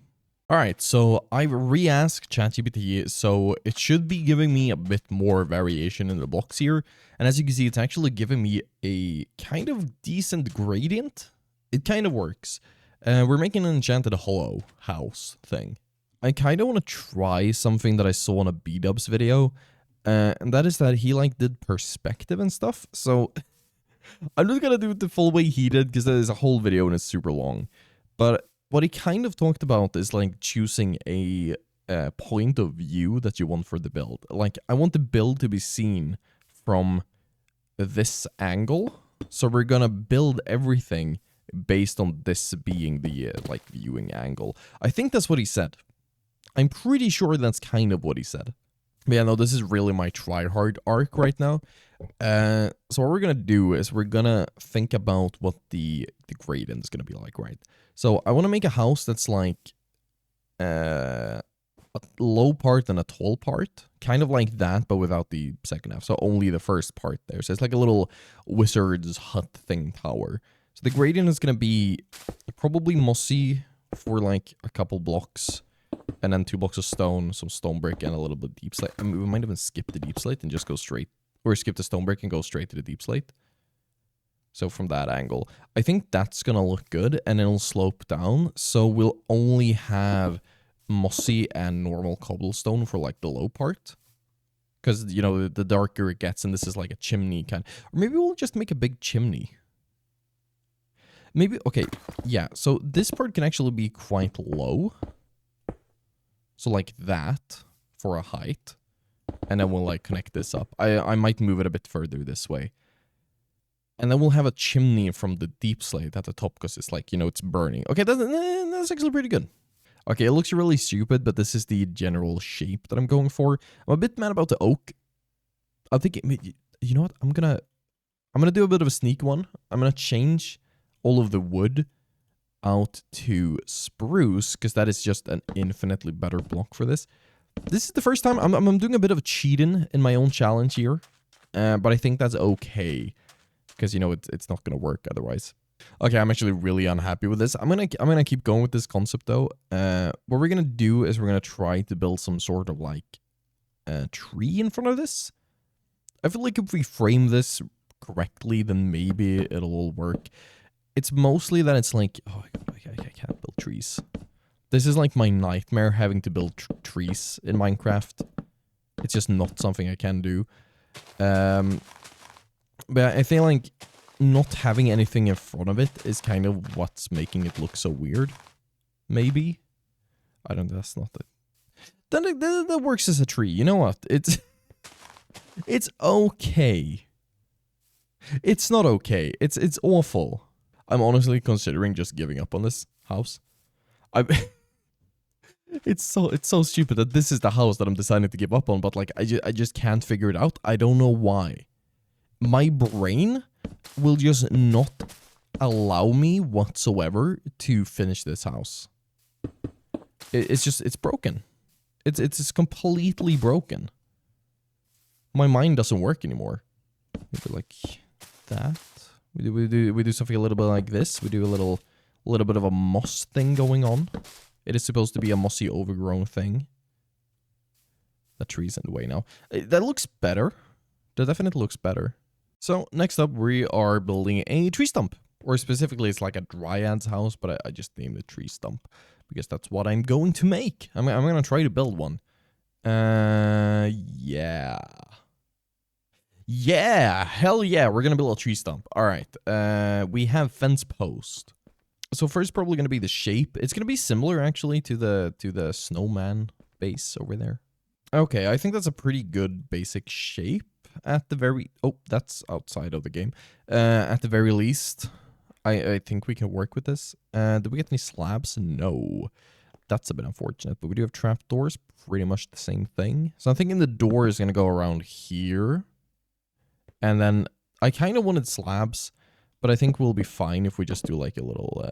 All right, so I've re-asked ChatGPT, so it should be giving me a bit more variation in the blocks here. And as you can see, it's actually giving me a kind of decent gradient. It kind of works. We're making an enchanted hollow house thing. I kind of want to try something that I saw on a B-dubs video. And that is that he like did perspective and stuff. So I'm just gonna do it the full way he did because there's a whole video and it's super long. But what he kind of talked about is like choosing a point of view that you want for the build. Like I want the build to be seen from this angle. So we're gonna build everything based on this being the like viewing angle. I think that's what he said. I'm pretty sure that's kind of what he said. But yeah, no, this is really my try-hard arc right now. So what we're going to do is we're going to think about what the gradient is going to be like, right? So I want to make a house that's like a low part and a tall part. Kind of like that, but without the second half. So only the first part there. So it's like a little wizard's hut thing tower. So the gradient is going to be probably mossy for like a couple blocks. And then 2 blocks of stone, some stone brick, and a little bit deep slate. I mean, we might even skip the deep slate and just go straight. Or skip the stone brick and go straight to the deep slate. So from that angle, I think that's going to look good. And it'll slope down. So we'll only have mossy and normal cobblestone for like the low part. Because, you know, the darker it gets, and this is like a chimney kind. Or maybe we'll just make a big chimney. Maybe, okay, yeah. So this part can actually be quite low. So like that for a height. And then we'll like connect this up. I might move it a bit further this way. And then we'll have a chimney from the deep slate at the top because it's like, you know, it's burning. Okay, that's actually pretty good. Okay, it looks really stupid, but this is the general shape that I'm going for. I'm a bit mad about the oak. I think, you know what? I'm gonna do a bit of a sneak one. I'm gonna change all of the wood out to spruce, because that is just an infinitely better block for this. This is the first time I'm doing a bit of cheating in my own challenge here, but I think that's okay, because you know it's not gonna work otherwise. Okay, I'm actually really unhappy with this. I'm gonna keep going with this concept though. What we're gonna do is we're gonna try to build some sort of like tree in front of this. I feel like if we frame this correctly, then maybe it'll all work. It's mostly that it's like, oh, I can't build trees. This is like my nightmare, having to build trees in Minecraft. It's just not something I can do. But I feel like not having anything in front of it is kind of what's making it look so weird. Maybe. I don't know, that's not it. Then that works as a tree. You know what? It's okay. It's not okay. It's awful. I'm honestly considering just giving up on this house. It's so stupid that this is the house that I'm deciding to give up on, but like I just can't figure it out. I don't know why. My brain will just not allow me whatsoever to finish this house. It's broken. It's just completely broken. My mind doesn't work anymore. Maybe like that. We do something a little bit like this. We do a little bit of a moss thing going on. It is supposed to be a mossy overgrown thing. The tree's in the way now. That looks better. That definitely looks better. So next up we are building a tree stump. Or specifically it's like a dryad's house, but I just named it tree stump. Because that's what I'm going to make. I'm going to try to build one. Yeah. Yeah, hell yeah, we're going to build a tree stump. All right, we have fence post. So first probably going to be the shape. It's going to be similar actually to the snowman base over there. Okay, I think that's a pretty good basic shape at the very... Oh, that's outside of the game. At the very least, I think we can work with this. Did we get any slabs? No. That's a bit unfortunate, but we do have trapdoors. Pretty much the same thing. So I'm thinking the door is going to go around here. And then I kind of wanted slabs, but I think we'll be fine if we just do like a little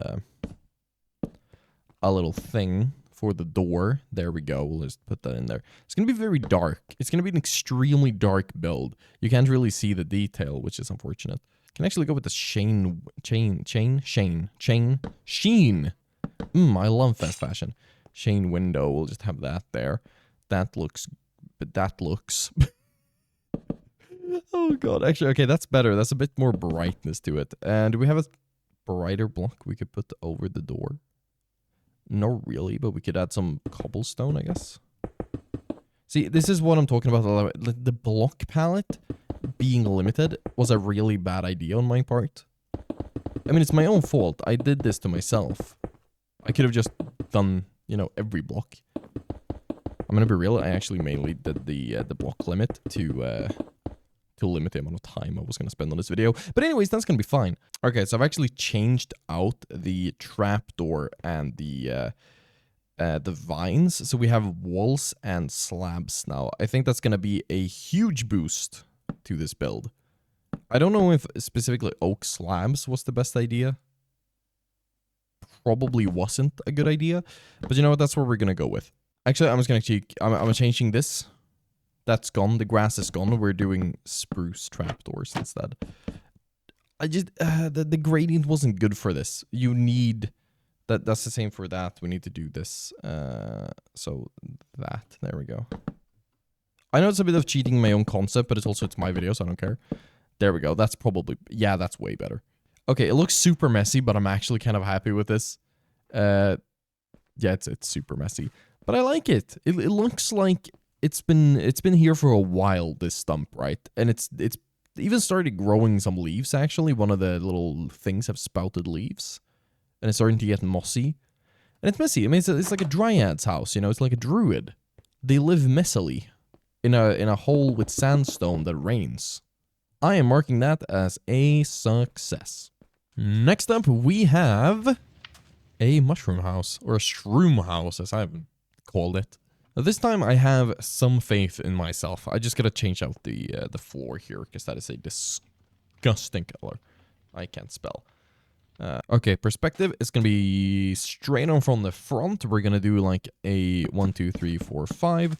thing for the door. There we go. We'll just put that in there. It's going to be very dark. It's going to be an extremely dark build. You can't really see the detail, which is unfortunate. Can actually go with the sheen. I love fast fashion. Shane window. We'll just have that there. That looks... Oh god, actually, okay, that's better. That's a bit more brightness to it. And do we have a brighter block we could put over the door? No, really, but we could add some cobblestone, I guess. See, this is what I'm talking about. The block palette being limited was a really bad idea on my part. I mean, it's my own fault. I did this to myself. I could have just done, you know, every block. I'm gonna be real, I actually mainly did the block limit to limit the amount of time I was going to spend on this video. But anyways, that's going to be fine. Okay, so I've actually changed out the trapdoor and the vines. So we have walls and slabs now. I think that's going to be a huge boost to this build. I don't know if specifically oak slabs was the best idea. Probably wasn't a good idea. But you know what? That's what we're going to go with. Actually, I'm just going to I'm changing this. That's gone. The grass is gone. We're doing spruce trapdoors instead. I just... the gradient wasn't good for this. You need... That's the same for that. We need to do this. So that. There we go. I know it's a bit of cheating my own concept, but it's my video, so I don't care. There we go. That's probably... Yeah, that's way better. Okay, it looks super messy, but I'm actually kind of happy with this. Yeah, it's super messy. But I like it. It looks like... It's been here for a while, this stump, right? And it's even started growing some leaves, actually. One of the little things have sprouted leaves. And it's starting to get mossy. And it's messy. I mean, it's like a dryad's house, you know? It's like a druid. They live messily in a hole with sandstone that rains. I am marking that as a success. Next up, we have a mushroom house. Or a shroom house, as I've called it. This time I have some faith in myself. I just gotta change out the floor here, because that is a disgusting color. I can't spell. Okay, perspective is gonna be straight on from the front. We're gonna do like a 1, 2, 3, 4, 5,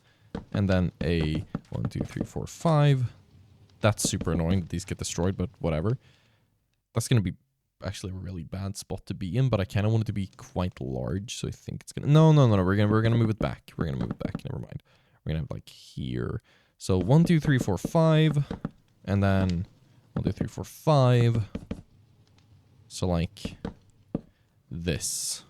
and then a 1, 2, 3, 4, 5. That's super annoying that these get destroyed, but whatever. That's gonna be actually a really bad spot to be in, but I kind of want it to be quite large, so I think it's gonna... No, we're gonna move it back. We're gonna move it back, never mind. We're gonna have like here. So 1, 2, 3, 4, 5, and then 1, 2, 3, 4, 5. So like this.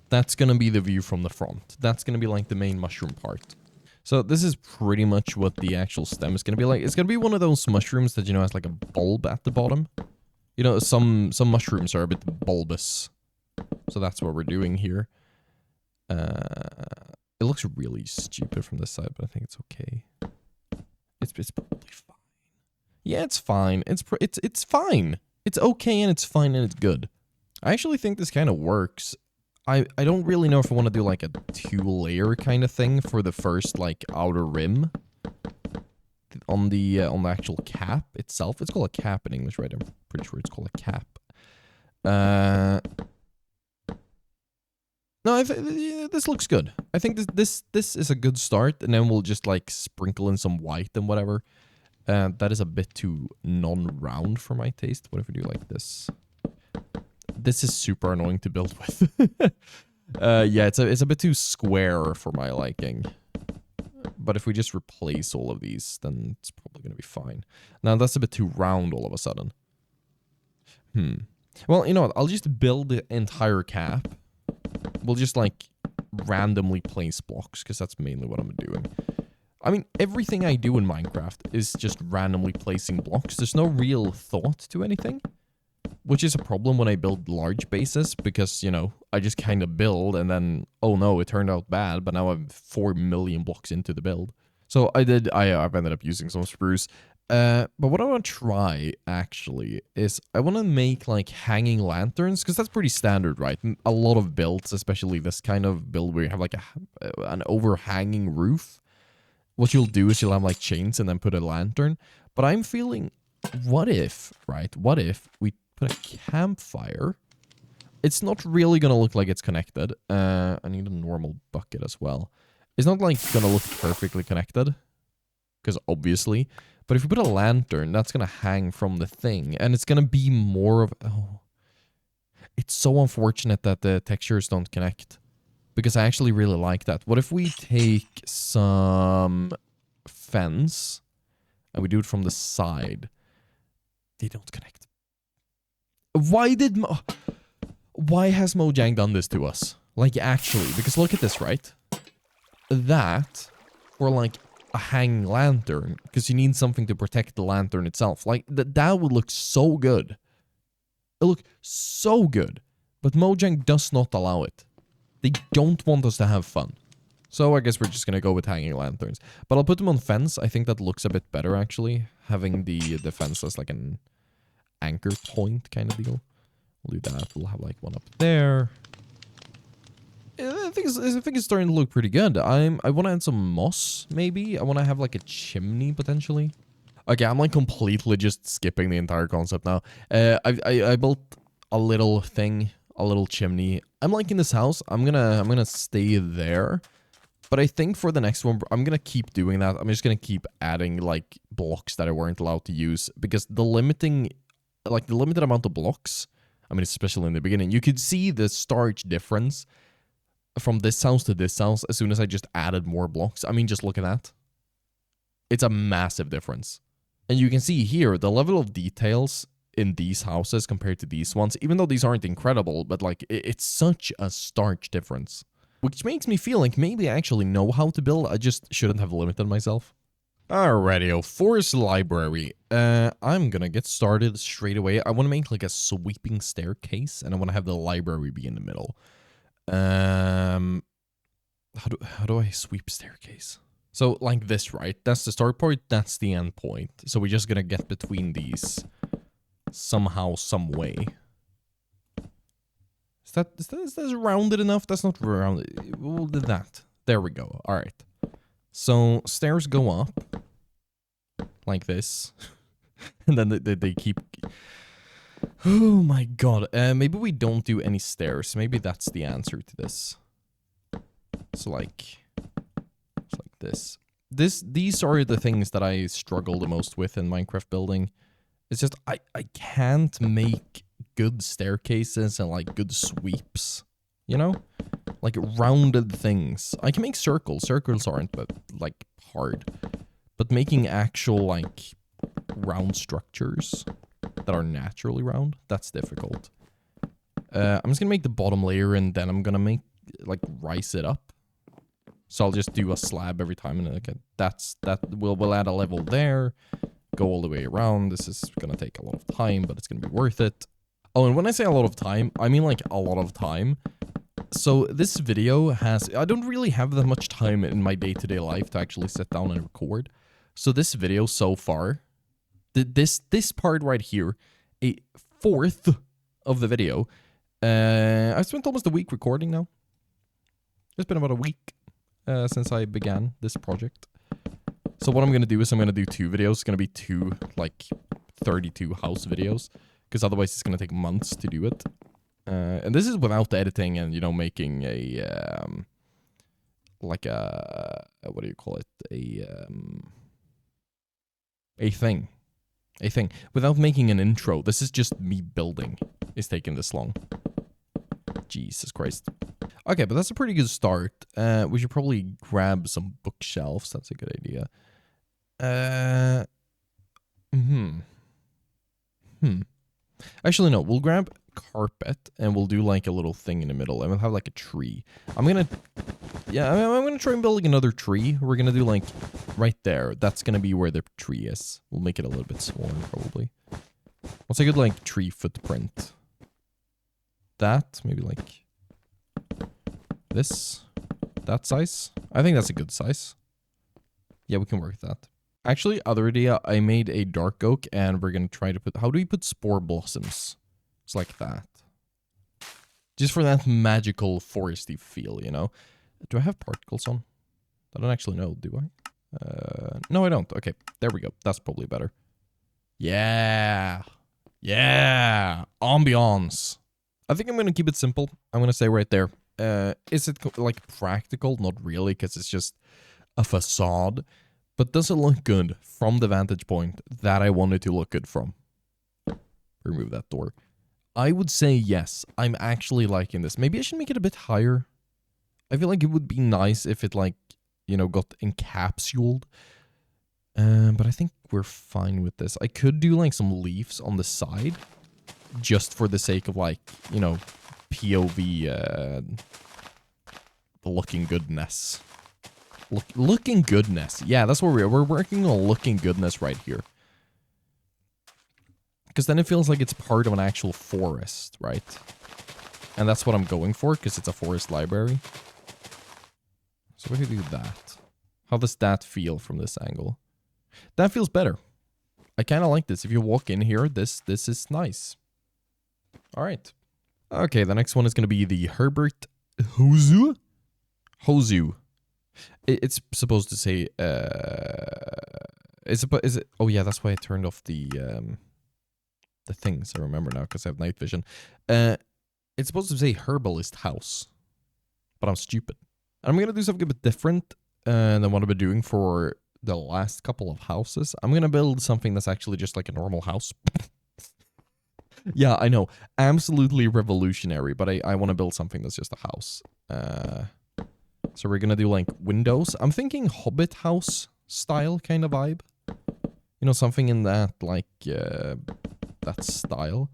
That's gonna be the view from the front. That's gonna be like the main mushroom part. So this is pretty much what the actual stem is gonna be like. It's gonna be one of those mushrooms that, you know, has like a bulb at the bottom. You know, some mushrooms are a bit bulbous. So that's what we're doing here. It looks really stupid from this side, but I think it's okay. It's probably fine. Yeah, it's fine. It's fine. It's okay and it's fine and it's good. I actually think this kind of works. I don't really know if I want to do like a 2-layer kind of thing for the first like outer rim on the actual cap itself. It's called a cap in English, right? I'm pretty sure it's called a cap. No, this looks good. I think this is a good start, and then we'll just like sprinkle in some white and whatever. That is a bit too non-round for my taste. What if we do like this? This is super annoying to build with. Yeah, it's a bit too square for my liking. But if we just replace all of these, then it's probably gonna be fine. Now that's a bit too round all of a sudden. Well, you know what? I'll just build the entire cap. We'll just like randomly place blocks because that's mainly what I'm doing. I mean, everything I do in Minecraft is just randomly placing blocks. There's no real thought to anything, which is a problem when I build large bases because, you know, I just kind of build and then, oh no, it turned out bad, but now I'm 4 million blocks into the build. So I've ended up using some spruce. But what I want to try, actually, is I want to make, like, hanging lanterns, because that's pretty standard, right? A lot of builds, especially this kind of build where you have, like, an overhanging roof. What you'll do is you'll have, like, chains and then put a lantern. But I'm feeling, what if, right? What if we put a campfire? It's not really going to look like it's connected. I need a normal bucket as well. It's not, like, going to look perfectly connected, because obviously... But if you put a lantern, that's going to hang from the thing. And it's going to be more of... Oh. It's so unfortunate that the textures don't connect. Because I actually really like that. What if we take some fence and we do it from the side? They don't connect. Why has Mojang done this to us? Like, actually. Because look at this, right? That, or like... a hanging lantern, because you need something to protect the lantern itself. Like, that would look so good. It look so good. But Mojang does not allow it. They don't want us to have fun. So I guess we're just gonna go with hanging lanterns. But I'll put them on fence. I think that looks a bit better, actually. Having the fence as like an anchor point kind of deal. We'll do that. We'll have like one up there. I think it's starting to look pretty good. I want to add some moss, maybe. I want to have like a chimney, potentially. Okay, I'm like completely just skipping the entire concept now. I built a little thing, a little chimney. I'm liking this house. I'm gonna stay there. But I think for the next one, I'm gonna keep doing that. I'm just gonna keep adding like blocks that I weren't allowed to use. Because the limited amount of blocks, I mean, especially in the beginning, you could see the starch difference from this house to this house as soon as I just added more blocks. I mean, just look at that. It's a massive difference. And you can see here the level of details in these houses compared to these ones, even though these aren't incredible, but like it's such a stark difference. Which makes me feel like maybe I actually know how to build. I just shouldn't have limited myself. Alrighty, forest library. I'm gonna get started straight away. I want to make like a sweeping staircase, and I want to have the library be in the middle. How do I sweep staircase? So like this, right? That's the start point, that's the end point. So we're just gonna get between these somehow, some way. Is that rounded enough? That's not rounded. We'll do that. There we go. All right. So stairs go up like this, and then they keep. Oh my god. Maybe we don't do any stairs. Maybe that's the answer to this. So like this. These are the things that I struggle the most with in Minecraft building. It's just I can't make good staircases and like good sweeps. You know? Like rounded things. I can make circles. Circles aren't but like hard. But making actual like round structures that are naturally round, that's difficult. I'm just gonna make the bottom layer and then I'm gonna make like rise it up. So I'll just do a slab every time, and okay, we'll add a level there, go all the way around. This is gonna take a lot of time, but it's gonna be worth it. Oh, and when I say a lot of time, I mean like a lot of time. So this video I don't really have that much time in my day-to-day life to actually sit down and record. So this video so far, this part right here, a fourth of the video I've spent almost a week recording now. It's been about a week since I began this project. So what I'm going to do is I'm going to do 2 videos. It's going to be 2, like, 32 house videos. Because otherwise it's going to take months to do it. And this is without editing and, you know, making a, like a, what do you call it? A thing. Without making an intro. This is just me building. It's taking this long. Jesus Christ. Okay, but that's a pretty good start. We should probably grab some bookshelves. That's a good idea. Actually, no. We'll grab carpet and we'll do like a little thing in the middle. And we'll have like a tree. I'm gonna try and build like another tree. We're gonna do like right there. That's gonna be where the tree is. We'll make it a little bit smaller probably. What's a good like tree footprint? That, maybe like this, that size. I think that's a good size. Yeah, we can work with that. Actually, other idea, I made a dark oak and we're going to try to put, how do we put spore blossoms? It's like that. Just for that magical foresty feel, you know? Do I have particles on? I don't actually know, do I? No, I don't. Okay, there we go. That's probably better. Yeah. Yeah. Ambiance. I think I'm going to keep it simple. I'm going to say right there. Is it like practical? Not really, because it's just a facade. But does it look good from the vantage point that I want it to look good from? Remove that door. I would say yes. I'm actually liking this. Maybe I should make it a bit higher. I feel like it would be nice if it like, you know, got encapsulated. But I think we're fine with this. I could do like some leaves on the side. Just for the sake of like, you know, POV looking goodness. Looking goodness. Yeah, that's where we are. We're working on looking goodness right here. Because then it feels like it's part of an actual forest, right? And that's what I'm going for, because it's a forest library. So what if we do that? How does that feel from this angle? That feels better. I kind of like this. If you walk in here, this is nice. All right. Okay, the next one is going to be the Herbert Hozu. Hozu. It's supposed to say, is it? Oh yeah, that's why I turned off the things. I remember now because I have night vision. It's supposed to say herbalist house, but I'm stupid. I'm gonna do something a bit different than what I've been doing for the last couple of houses. I'm gonna build something that's actually just like a normal house. Yeah, I know, absolutely revolutionary, but I want to build something that's just a house. So we're gonna do like windows. I'm thinking Hobbit house style kind of vibe. You know, something in that like that style.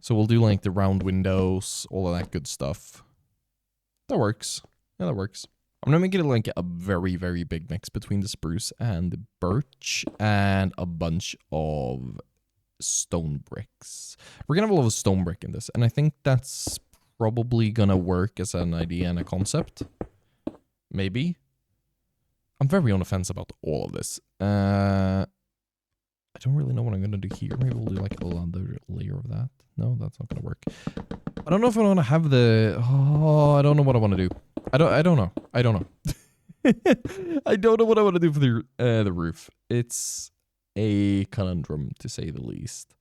So we'll do like the round windows, all of that good stuff. That works. Yeah, that works. I'm gonna make it like a very, very big mix between the spruce and the birch and a bunch of stone bricks. We're gonna have a lot of stone brick in this, and I think that's probably gonna work as an idea and a concept. Maybe. I'm very on the fence about all of this. I don't really know what I'm gonna do here. Maybe we'll do like another layer of that. No, that's not gonna work. I don't know if I want to have the... Oh, I don't know what I want to do. I don't know. I don't know. I don't know what I want to do for the roof. It's a conundrum, to say the least.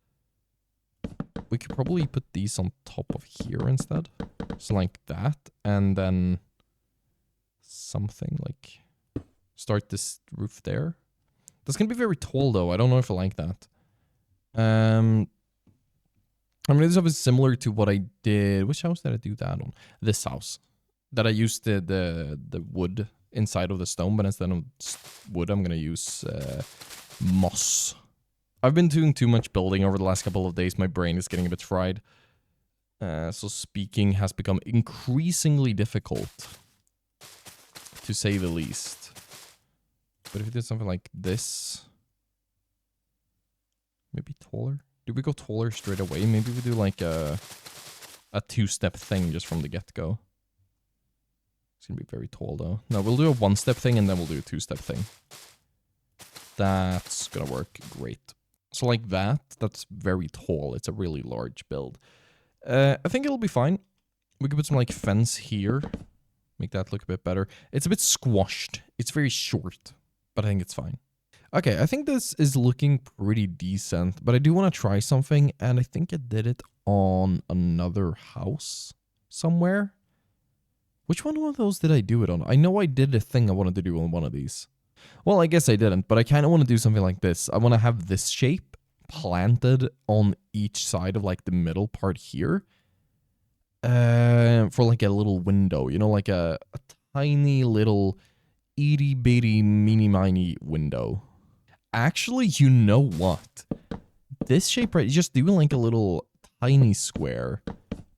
We could probably put these on top of here instead. So like that, and then something like start this roof there. That's gonna be very tall though. I don't know if I like that. I mean, this stuff is similar to what I did. Which house did I do that on? This house. That I used the wood inside of the stone, but instead of wood, I'm gonna use moss. I've been doing too much building over the last couple of days. My brain is getting a bit fried. So speaking has become increasingly difficult, to say the least. But if we did something like this, maybe taller. Do we go taller straight away? Maybe we do like a two-step thing just from the get-go. It's gonna be very tall though. No, we'll do a one-step thing and then we'll do a two-step thing. That's gonna work great. So like that, that's very tall. It's a really large build. I think it'll be fine. We could put some like fence here. Make that look a bit better. It's a bit squashed. It's very short, but I think it's fine. Okay, I think this is looking pretty decent, but I do want to try something, and I think I did it on another house somewhere. Which one of those did I do it on? I know I did a thing I wanted to do on one of these. Well, I guess I didn't, but I kind of want to do something like this. I want to have this shape planted on each side of like the middle part here. For like a little window, you know, like a tiny little itty bitty mini window. Actually, you know what? This shape right, just do like a little tiny square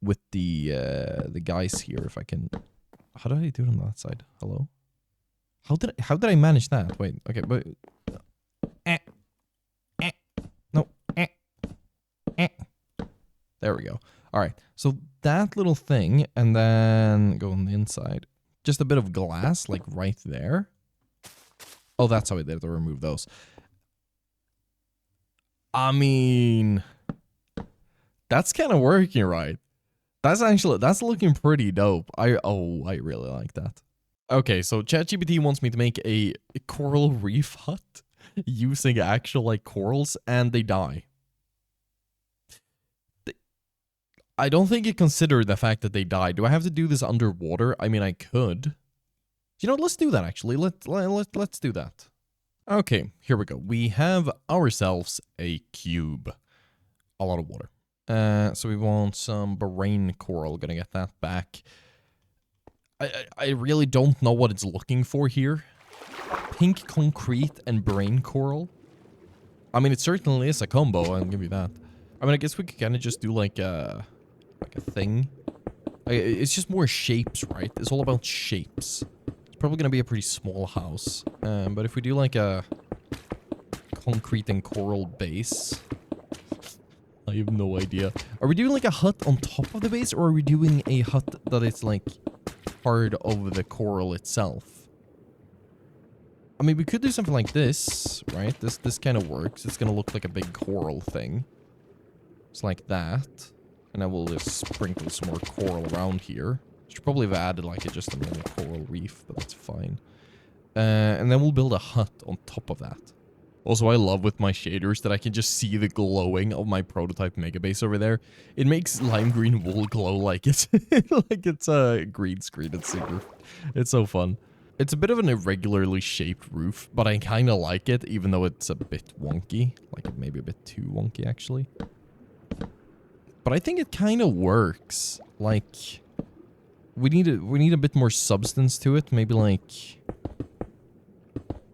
with the guys here. If I can, how did I do it on that side? Hello? How did I manage that? Wait, okay, but no, there we go. All right, so that little thing, and then go on the inside. Just a bit of glass, like right there. Oh, that's how I did it, to remove those. I mean, that's kind of working, right? That's looking pretty dope. I really like that. Okay, so ChatGPT wants me to make a coral reef hut using actual like corals, and they die. I don't think it considered the fact that they died. Do I have to do this underwater? I mean, I could. You know, let's do that actually. Let's do that. Okay, here we go. We have ourselves a cube. A lot of water. So we want some brain coral. Gonna get that back. I really don't know what it's looking for here. Pink concrete and brain coral. I mean, it certainly is a combo, I'll give you that. I mean, I guess we could kind of just do like a thing. It's just more shapes, right? It's all about shapes. It's probably going to be a pretty small house. But if we do like a concrete and coral base... I have no idea. Are we doing like a hut on top of the base, or are we doing a hut that is like part of the coral itself? I mean, we could do something like this, right? This kind of works. It's going to look like a big coral thing. It's like that. And then we'll just sprinkle some more coral around here. Should probably have added like just a normal coral reef, but that's fine. And then we'll build a hut on top of that. Also, I love with my shaders that I can just see the glowing of my prototype mega base over there. It makes lime green wool glow like it's like it's a green screen. It's so fun. It's a bit of an irregularly shaped roof, but I kind of like it, even though it's a bit wonky. Like it may be a bit too wonky, actually. But I think it kind of works. Like, we need a bit more substance to it. Maybe like,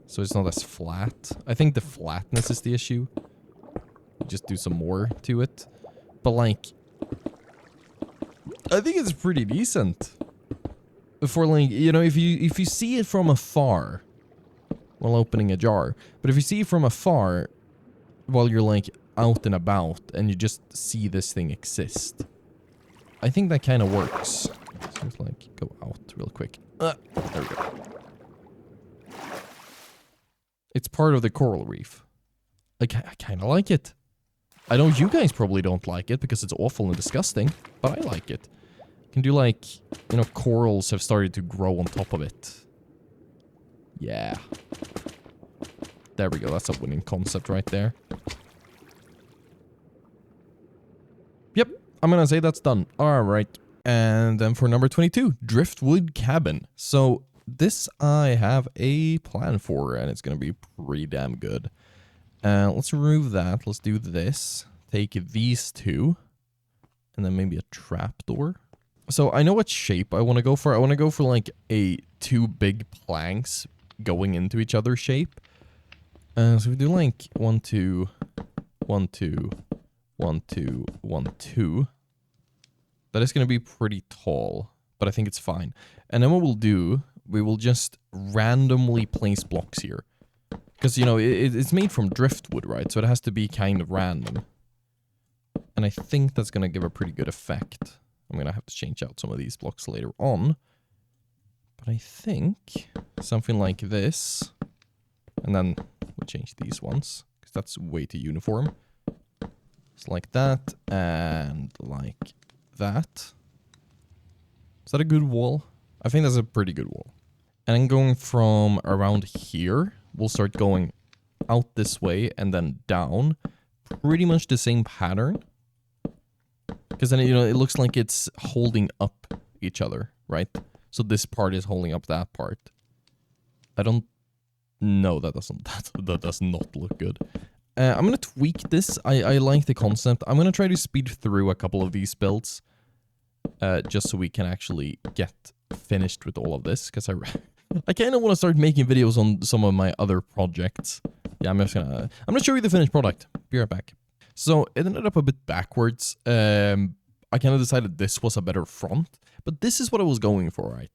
so it's not as flat. I think the flatness is the issue. Just do some more to it. But like, I think it's pretty decent. For like, you know, if you see it from afar while opening a jar, but if you see it from afar while you're like out and about and you just see this thing exist, I think that kind of works. So just like go out real quick. There we go. It's part of the coral reef. Like, I kind of like it. I know you guys probably don't like it because it's awful and disgusting, but I like it. Can do like, you know, corals have started to grow on top of it. Yeah. There we go. That's a winning concept right there. Yep. I'm going to say that's done. All right. And then for number 22, Driftwood Cabin. So this I have a plan for, and it's going to be pretty damn good. Let's remove that. Let's do this. Take these two. And then maybe a trapdoor. So I know what shape I want to go for. I want to go for like a two big planks going into each other shape. So we do like 1, 2, 1, 2, 1, 2, 1, 2. That is going to be pretty tall, but I think it's fine. And then what we'll do, we will just randomly place blocks here. Because, you know, it's made from driftwood, right? So it has to be kind of random. And I think that's going to give a pretty good effect. I'm going to have to change out some of these blocks later on. But I think something like this. And then we'll change these ones, because that's way too uniform. It's like that, and like that. Is that a good wall? I think that's a pretty good wall. And then going from around here, we'll start going out this way and then down. Pretty much the same pattern. Because then, you know, it looks like it's holding up each other, right? So this part is holding up that part. I don't... No, that does not look good. I'm going to tweak this. I like the concept. I'm going to try to speed through a couple of these builds. Just so we can actually get finished with all of this. Because I kind of want to start making videos on some of my other projects. Yeah, I'm gonna show you the finished product. Be right back. So it ended up a bit backwards. I kind of decided this was a better front. But this is what I was going for, right?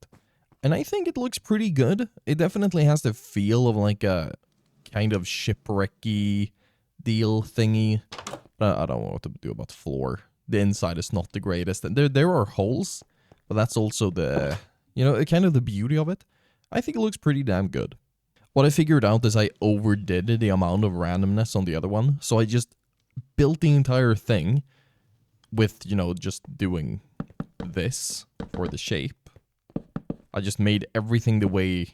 And I think it looks pretty good. It definitely has the feel of like a kind of shipwrecky deal thingy. I don't know what to do about the floor. The inside is not the greatest. And there are holes. But that's also the, you know, kind of the beauty of it. I think it looks pretty damn good. What I figured out is I overdid the amount of randomness on the other one. So I just built the entire thing with, you know, just doing this for the shape. I just made everything the way,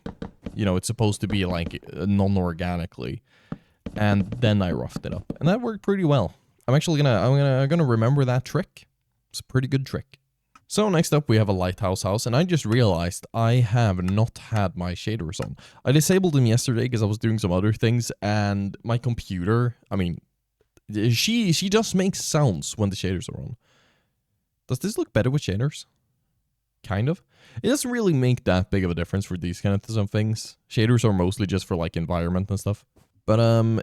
you know, it's supposed to be, like, non-organically. And then I roughed it up. And that worked pretty well. I'm gonna remember that trick. It's a pretty good trick. So next up we have a lighthouse house, and I just realized I have not had my shaders on. I disabled them yesterday because I was doing some other things, and my computer, I mean, she just makes sounds when the shaders are on. Does this look better with shaders? Kind of. It doesn't really make that big of a difference for these kind of things. Shaders are mostly just for like environment and stuff. But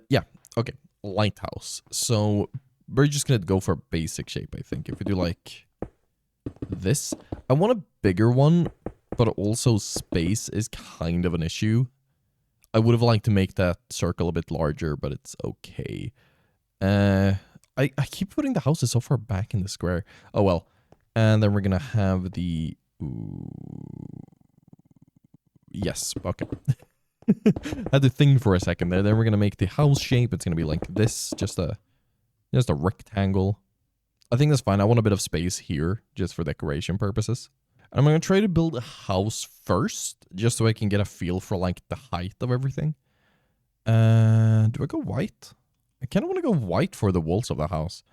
yeah, okay, lighthouse. So we're just gonna go for a basic shape, I think. If we do like this, I want a bigger one, but also space is kind of an issue. I would have liked to make that circle a bit larger, but it's okay. I keep putting the houses so far back in the square. Oh well. And then we're gonna have the... Ooh. Yes, okay. Had to think for a second there. Then we're gonna make the house shape. It's gonna be like this, just a rectangle. I think that's fine. I want a bit of space here, just for decoration purposes. And I'm gonna try to build a house first, just so I can get a feel for like the height of everything. Do I go white? I kind of want to go white for the walls of the house,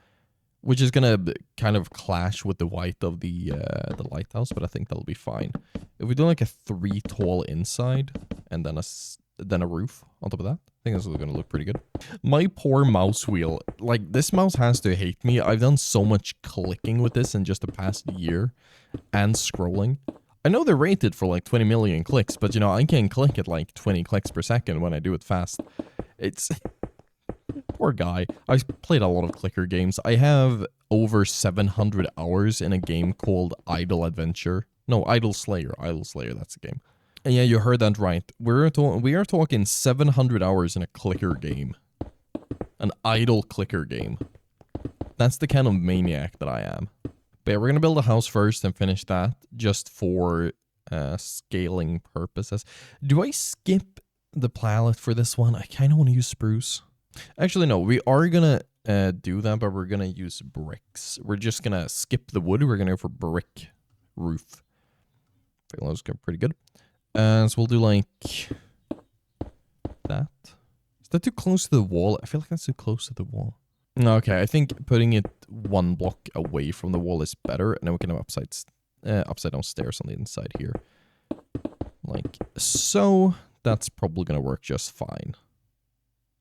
which is gonna kind of clash with the white of the lighthouse, but I think that'll be fine. If we do like a 3 tall inside and then a roof on top of that, I think this is gonna look pretty good. My poor mouse wheel, like this mouse has to hate me. I've done so much clicking with this in just the past year and scrolling. I know they're rated for like 20 million clicks, but you know, I can click at like 20 clicks per second when I do it fast. It's... Poor guy. I've played a lot of clicker games. I have over 700 hours in a game called Idle Adventure. No, Idle Slayer. Idle Slayer, that's the game. And yeah, you heard that right. We are talking 700 hours in a clicker game. An idle clicker game. That's the kind of maniac that I am. But yeah, we're going to build a house first and finish that just for scaling purposes. Do I skip the palette for this one? I kind of want to use spruce. Actually, no, we are gonna do that, but we're gonna use bricks. We're just gonna skip the wood. We're gonna go for brick roof. I think those go pretty good. So we'll do like that. Is that too close to the wall? I feel like that's too close to the wall. No, okay, I think putting it 1 block away from the wall is better, and then we can have upside down stairs on the inside here, like so. That's probably gonna work just fine.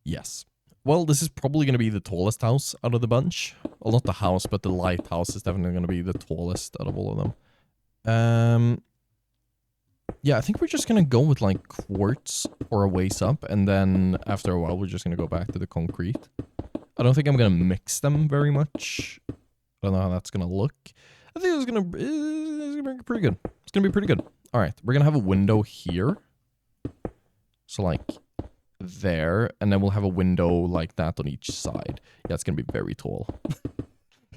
Yes. Well, this is probably going to be the tallest house out of the bunch. Well, not the house, but the lighthouse is definitely going to be the tallest out of all of them. Yeah, I think we're just going to go with, like, quartz for a ways up, and then after a while, we're just going to go back to the concrete. I don't think I'm going to mix them very much. I don't know how that's going to look. I think it's going to be pretty good. It's going to be pretty good. All right, we're going to have a window here. So, like... there, and then we'll have a window like that on each side. Yeah, it's gonna be very tall.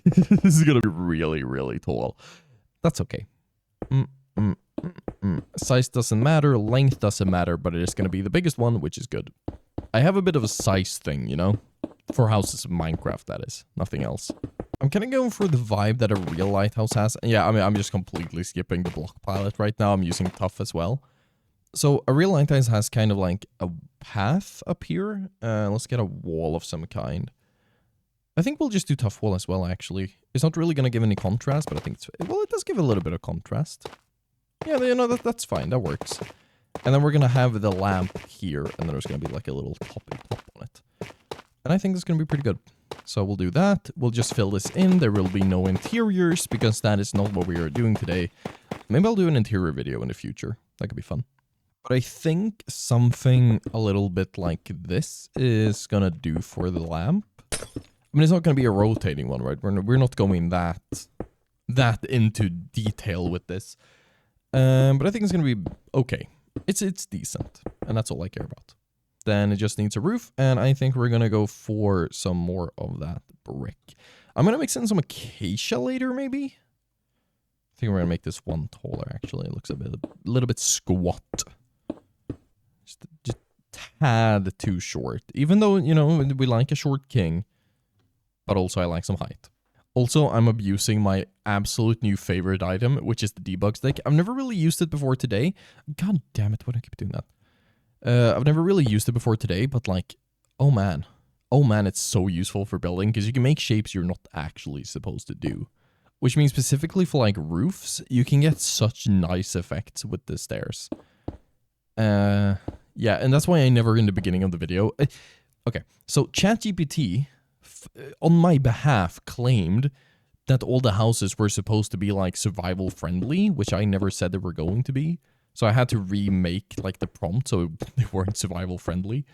This is gonna be really, really tall. That's okay. Size doesn't matter, length doesn't matter, but it is gonna be the biggest one, which is good. I have a bit of a size thing, you know? For houses in Minecraft, that is. Nothing else. I'm kind of going for the vibe that a real lighthouse has. Yeah, I mean, I'm just completely skipping the block palette right now. I'm using tough as well. So a real lighthouse has kind of like a path up here. Let's get a wall of some kind. I think we'll just do tough wall as well, actually. It's not really going to give any contrast, but I think it's... Well, it does give a little bit of contrast. Yeah, you know, that's fine. That works. And then we're going to have the lamp here, and then there's going to be like a little toppy top on it. And I think it's going to be pretty good. So we'll do that. We'll just fill this in. There will be no interiors, because that is not what we are doing today. Maybe I'll do an interior video in the future. That could be fun. But I think something a little bit like this is going to do for the lamp. I mean, it's not going to be a rotating one, right? We're not going that into detail with this. But I think it's going to be okay. It's decent, and that's all I care about. Then it just needs a roof, and I think we're going to go for some more of that brick. I'm going to mix in some acacia later, maybe? I think we're going to make this one taller, actually. It looks a little bit squat. Just tad too short. Even though, you know, we like a short king. But also I like some height. Also, I'm abusing my absolute new favorite item, which is the debug stick. I've never really used it before today. God damn it, why do I keep doing that? I've never really used it before today, but like, oh man. Oh man, it's so useful for building, because you can make shapes you're not actually supposed to do. Which means specifically for like roofs, you can get such nice effects with the stairs. Yeah, and that's why I never in the beginning of the video... Okay, so ChatGPT... on my behalf claimed that all the houses were supposed to be like survival friendly, which I never said they were going to be. So I had to remake like the prompt so they weren't survival friendly,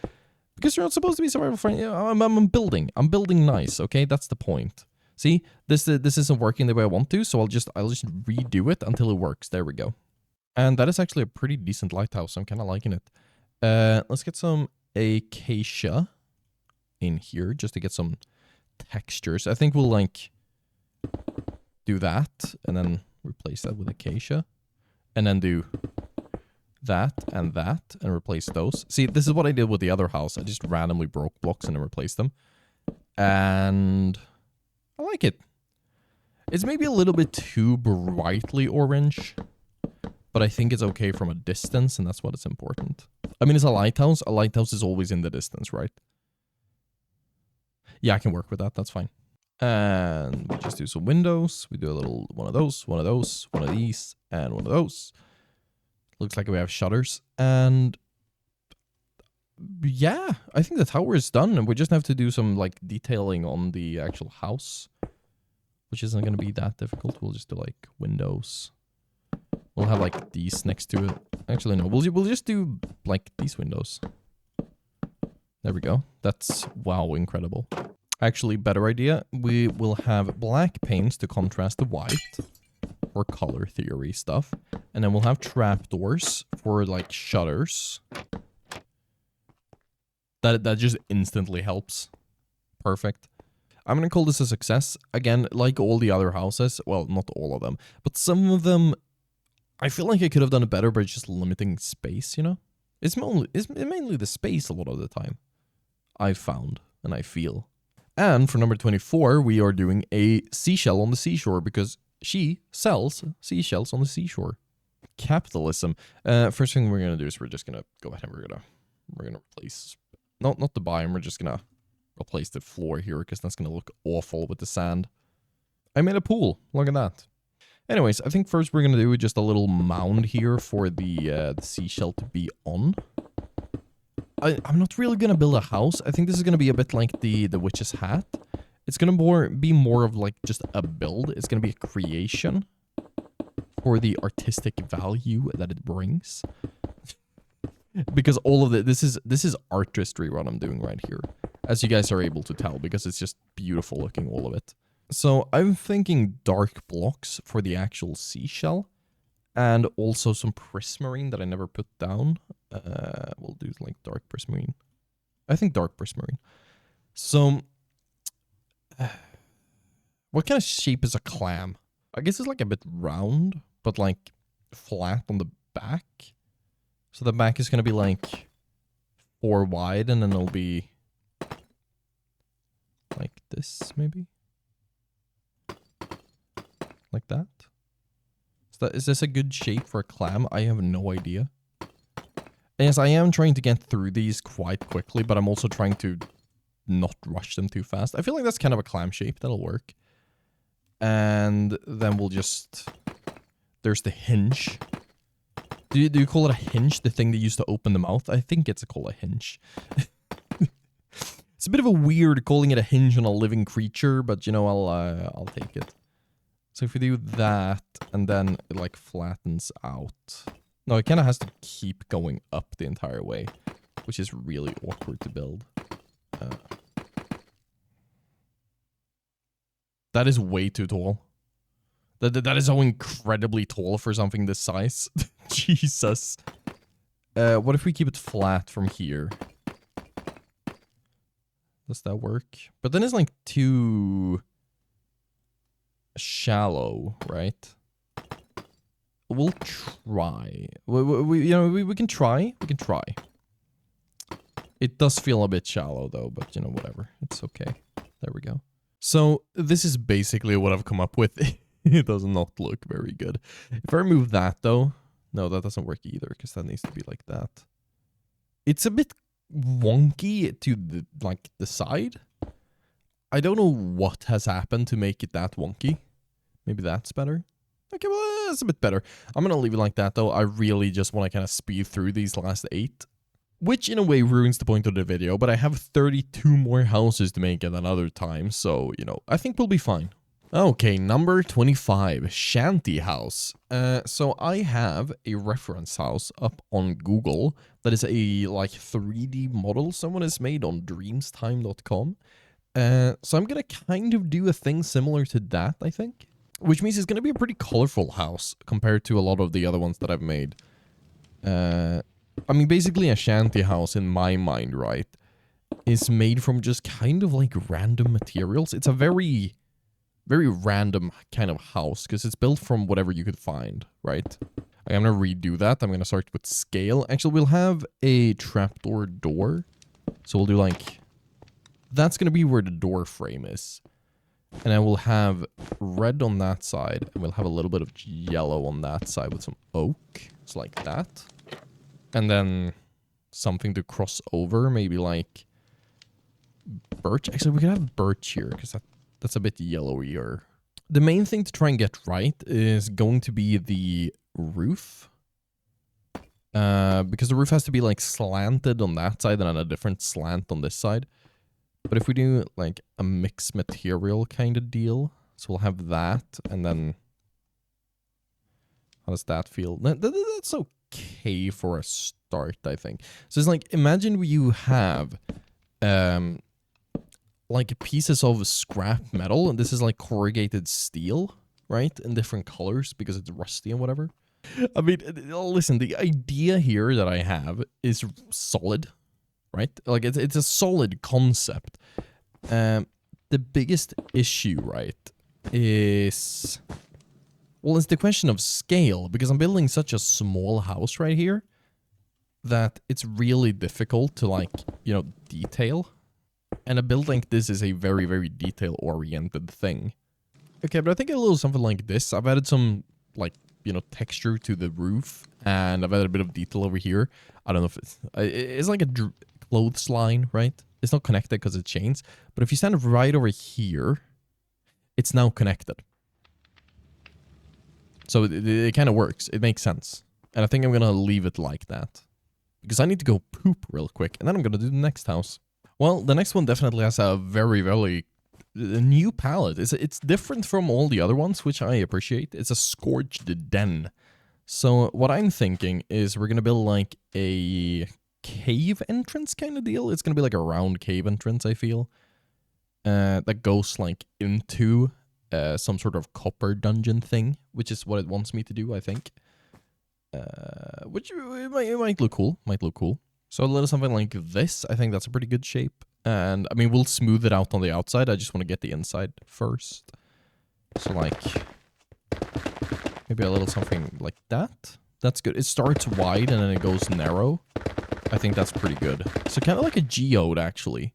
because they're not supposed to be survival friendly. I'm building nice. Okay, that's the point. See, this isn't working the way I want to, so I'll just redo it until it works. There we go. And that is actually a pretty decent lighthouse. I'm kind of liking it. Let's get some acacia in here just to get some textures. I think we'll like do that and then replace that with acacia, and then do that and replace those. See, this is what I did with the other house. I just randomly broke blocks and then replaced them, and I like it. It's maybe a little bit too brightly orange, but I think it's okay from a distance, and that's what is important. I mean, it's a lighthouse. A lighthouse is always in the distance, right? Yeah, I can work with that. That's fine. And we just do some windows. We do a little one of those, one of those, one of these, and one of those. Looks like we have shutters. And yeah, I think the tower is done. And we just have to do some like detailing on the actual house, which isn't going to be that difficult. We'll just do like windows. We'll have like these next to it. Actually, no, we'll just do like these windows. There we go. That's, wow, incredible. Actually, better idea. We will have black paints to contrast the white for color theory stuff. And then we'll have trapdoors for like shutters. That just instantly helps. Perfect. I'm going to call this a success. Again, like all the other houses. Well, not all of them. But some of them, I feel like I could have done it better by just limiting space, you know? It's mainly the space a lot of the time. I've found, and I feel. And for number 24, we are doing a seashell on the seashore, because she sells seashells on the seashore. Capitalism. First thing we're going to do is we're just going to go ahead and we're going to replace, not the biome, we're just going to replace the floor here, because that's going to look awful with the sand. I made a pool. Look at that. Anyways, I think first we're going to do just a little mound here for the seashell to be on. I'm not really going to build a house. I think this is going to be a bit like the witch's hat. It's going to be more of like just a build. It's going to be a creation for the artistic value that it brings. Because all of this is artistry what I'm doing right here, as you guys are able to tell, because it's just beautiful looking, all of it. So I'm thinking dark blocks for the actual seashell, and also some prismarine that I never put down. We'll do like dark prismarine. I think dark prismarine. So, what kind of shape is a clam? I guess it's like a bit round, but like flat on the back. So the back is going to be like 4 wide, and then it'll be like this, maybe? Like that. Is this a good shape for a clam? I have no idea. Yes, I am trying to get through these quite quickly, but I'm also trying to not rush them too fast. I feel like that's kind of a clam shape. That'll work. And then we'll just... There's the hinge. Do you call it a hinge? The thing they used to open the mouth? I think it's called a hinge. It's a bit of a weird calling it a hinge on a living creature, but you know, I'll take it. So if we do that, and then it like flattens out. No, it kind of has to keep going up the entire way, which is really awkward to build. That is way too tall. That is so incredibly tall for something this size. Jesus. What if we keep it flat from here? Does that work? But then it's like too shallow, right? We'll try. We can try. We can try. It does feel a bit shallow though, but you know, whatever. It's okay. There we go. So this is basically what I've come up with. It does not look very good. If I remove that though, no, that doesn't work either because that needs to be like that. It's a bit wonky to the side. I don't know what has happened to make it that wonky. Maybe that's better. Okay, well, that's a bit better. I'm going to leave it like that, though. I really just want to kind of speed through these last 8. Which, in a way, ruins the point of the video. But I have 32 more houses to make at another time. So, you know, I think we'll be fine. Okay, number 25. Shanty house. So I have a reference house up on Google. That is a, like, 3D model someone has made on dreamstime.com. So I'm going to kind of do a thing similar to that, I think. Which means it's going to be a pretty colorful house compared to a lot of the other ones that I've made. I mean, basically a shanty house in my mind, right, is made from just kind of like random materials. It's a very, very random kind of house because it's built from whatever you could find, right? I'm going to redo that. I'm going to start with scale. Actually, we'll have a trapdoor door. So we'll do like... That's going to be where the door frame is. And I will have red on that side, and we'll have a little bit of yellow on that side with some oak. It's like that. And then something to cross over, maybe like birch. Actually, we could have birch here, because that's a bit yellowier. The main thing to try and get right is going to be the roof. Because the roof has to be like slanted on that side and a different slant on this side. But if we do like a mixed material kind of deal, so we'll have that, and then how does that feel? That's okay for a start, I think. So it's like, imagine you have like pieces of scrap metal, and this is like corrugated steel, right? In different colors because it's rusty and whatever. I mean, listen, the idea here that I have is solid. Right? Like, it's a solid concept. The biggest issue, right, is... Well, it's the question of scale, because I'm building such a small house right here that it's really difficult to, like, you know, detail. And a build like this is a very, very detail-oriented thing. Okay, but I think a little something like this. I've added some, like, you know, texture to the roof, and I've added a bit of detail over here. I don't know if it's like a clothesline, right? It's not connected because it's chains, but if you stand right over here, it's now connected. So it kind of works. It makes sense. And I think I'm going to leave it like that. Because I need to go poop real quick, and then I'm going to do the next house. Well, the next one definitely has a very, very new palette. It's different from all the other ones, which I appreciate. It's a scorched den. So what I'm thinking is we're going to build like a cave entrance kind of deal. It's going to be like a round cave entrance, I feel. That goes like into some sort of copper dungeon thing, which is what it wants me to do, I think. Which it might look cool. Might look cool. So a little something like this, I think that's a pretty good shape. And I mean, we'll smooth it out on the outside. I just want to get the inside first. So like, maybe a little something like that. That's good. It starts wide and then it goes narrow. I think that's pretty good. So kind of like a geode, actually.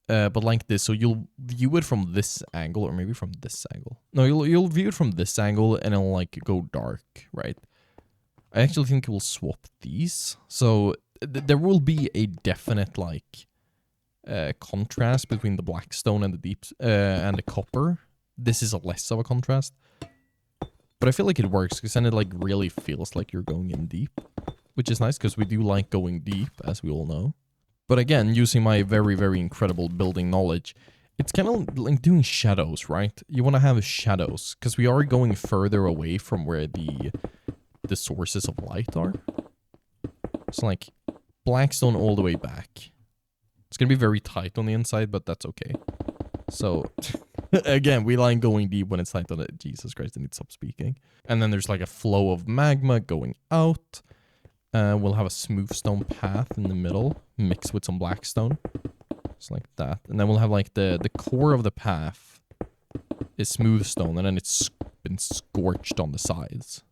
but like this. So you'll view it from this angle, or maybe from this angle. No, you'll view it from this angle, and it'll like go dark, right? I actually think we'll swap these. So there will be a definite like contrast between the black stone and the deep and the copper. This is a less of a contrast, but I feel like it works because then it like really feels like you're going in deep, which is nice because we do like going deep, as we all know. But again, using my very, very incredible building knowledge, it's kind of like doing shadows, right? You want to have shadows because we are going further away from where the sources of light are. So like black stone all the way back. It's going to be very tight on the inside, but that's okay. So again, we like going deep when it's tight on it. Jesus Christ, I need to stop speaking. And then there's like a flow of magma going out. We'll have a smooth stone path in the middle, mixed with some black stone. Just like that. And then we'll have like the core of the path is smooth stone, and then it's been scorched on the sides.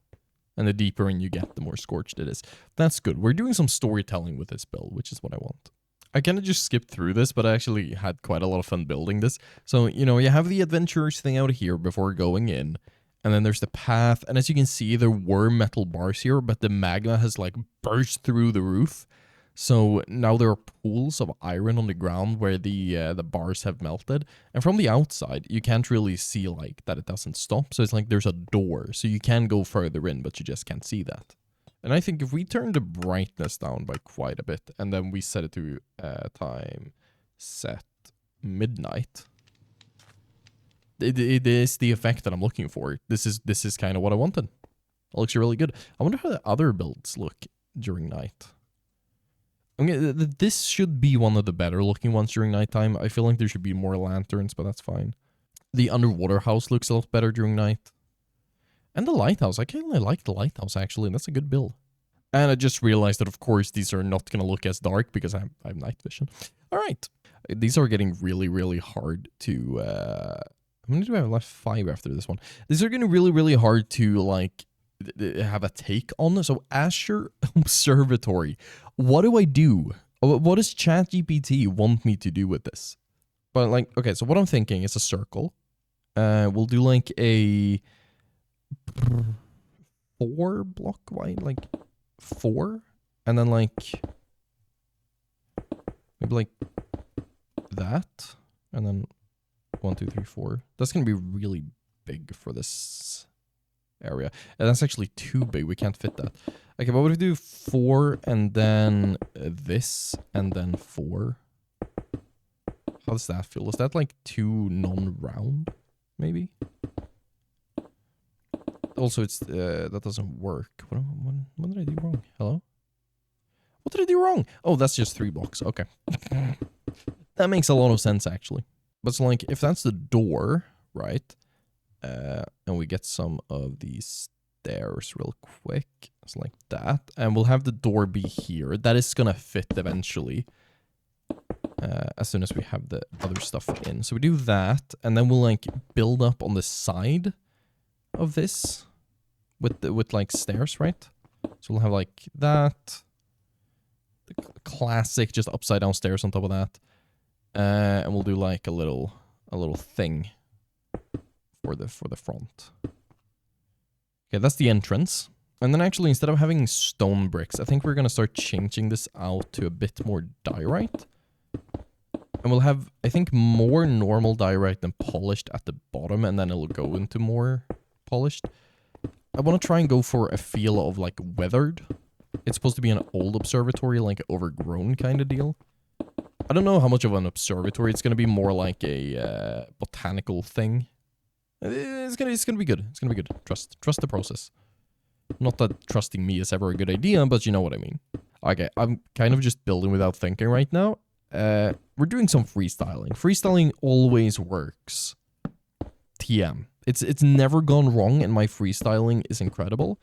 And the deeper in you get, the more scorched it is. That's good. We're doing some storytelling with this build, which is what I want. I kind of just skipped through this, but I actually had quite a lot of fun building this. So, you know, you have the adventurers thing out here before going in. And then there's the path. And as you can see, there were metal bars here, but the magma has like burst through the roof. So now there are pools of iron on the ground where the bars have melted. And from the outside, you can't really see like that it doesn't stop. So it's like there's a door. So you can go further in, but you just can't see that. And I think if we turn the brightness down by quite a bit, and then we set it to time set midnight, it is the effect that I'm looking for. This is kind of what I wanted. It looks really good. I wonder how the other builds look during night. I mean, this should be one of the better looking ones during nighttime. I feel like there should be more lanterns, but that's fine. The underwater house looks a lot better during night. And the lighthouse. I kind of like the lighthouse, actually. That's a good build. And I just realized that, of course, these are not going to look as dark because I have night vision. All right. These are getting really, really hard to... how many do I have left? 5 after this one. These are getting really, really hard to, like, have a take on. So, Azure Observatory. What do I do? What does ChatGPT want me to do with this? But, like, okay, so what I'm thinking is a circle. We'll do, like, a... 4 block wide, like 4, and then like maybe like that, and then 1, 2, 3, 4. That's gonna be really big for this area, and that's actually too big. We can't fit that. Okay, but what if we do 4 and then this and then 4? How does that feel? Is that like too non-round? Maybe. Also, it's that doesn't work. What did I do wrong? Hello? What did I do wrong? Oh, that's just 3 blocks. Okay. That makes a lot of sense, actually. But it's like, if that's the door, right? And we get some of these stairs real quick. It's like that. And we'll have the door be here. That is going to fit eventually. As soon as we have the other stuff in. So we do that. And then we'll like build up on the side of this with like stairs, right? So we'll have like that, the classic just upside down stairs on top of that, and we'll do like a little thing for the front. Okay, that's the entrance. And then actually, instead of having stone bricks, I think we're gonna start changing this out to a bit more diorite. And we'll have, I think, more normal diorite than polished at the bottom, and then it'll go into more polished. I want to try and go for a feel of like weathered. It's supposed to be an old observatory, like overgrown kind of deal. I don't know how much of an observatory. It's going to be more like a botanical thing. It's gonna be good. It's gonna be good. Trust the process. Not that trusting me is ever a good idea, but you know what I mean. Okay, I'm kind of just building without thinking right now. We're doing some freestyling. Freestyling always works. TM. It's never gone wrong, and my freestyling is incredible.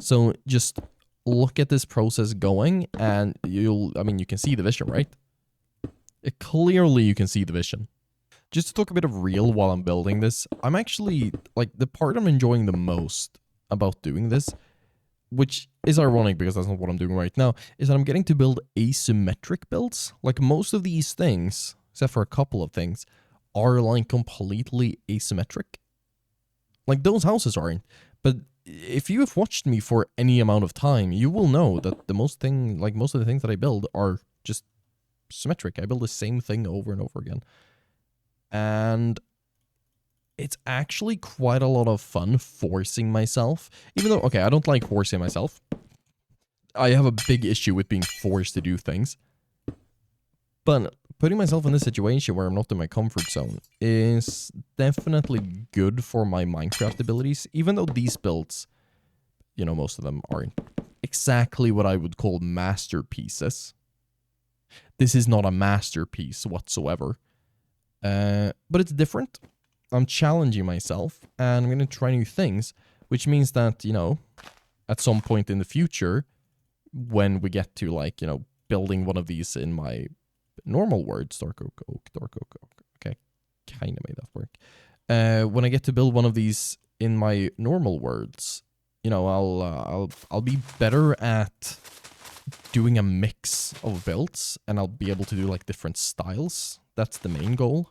So just look at this process going, and you can see the vision, right? Clearly you can see the vision. Just to talk a bit of real while I'm building this, I'm actually, like, the part I'm enjoying the most about doing this, which is ironic because that's not what I'm doing right now, is that I'm getting to build asymmetric builds. Like, most of these things except for a couple of things, are like completely asymmetric. Like those houses aren't. But if you have watched me for any amount of time, you will know that most of the things that I build are just symmetric. I build the same thing over and over again. And it's actually quite a lot of fun forcing myself. Even though, okay, I don't like forcing myself. I have a big issue with being forced to do things. But putting myself in this situation where I'm not in my comfort zone is definitely good for my Minecraft abilities, even though these builds, you know, most of them aren't exactly what I would call masterpieces. This is not a masterpiece whatsoever. But it's different. I'm challenging myself, and I'm going to try new things, which means that, you know, at some point in the future, when we get to, like, you know, building one of these in my normal words, dark oak, okay, kind of made that work. When I get to build one of these in my normal words, you know, I'll be better at doing a mix of builds, and I'll be able to do like different styles. That's the main goal.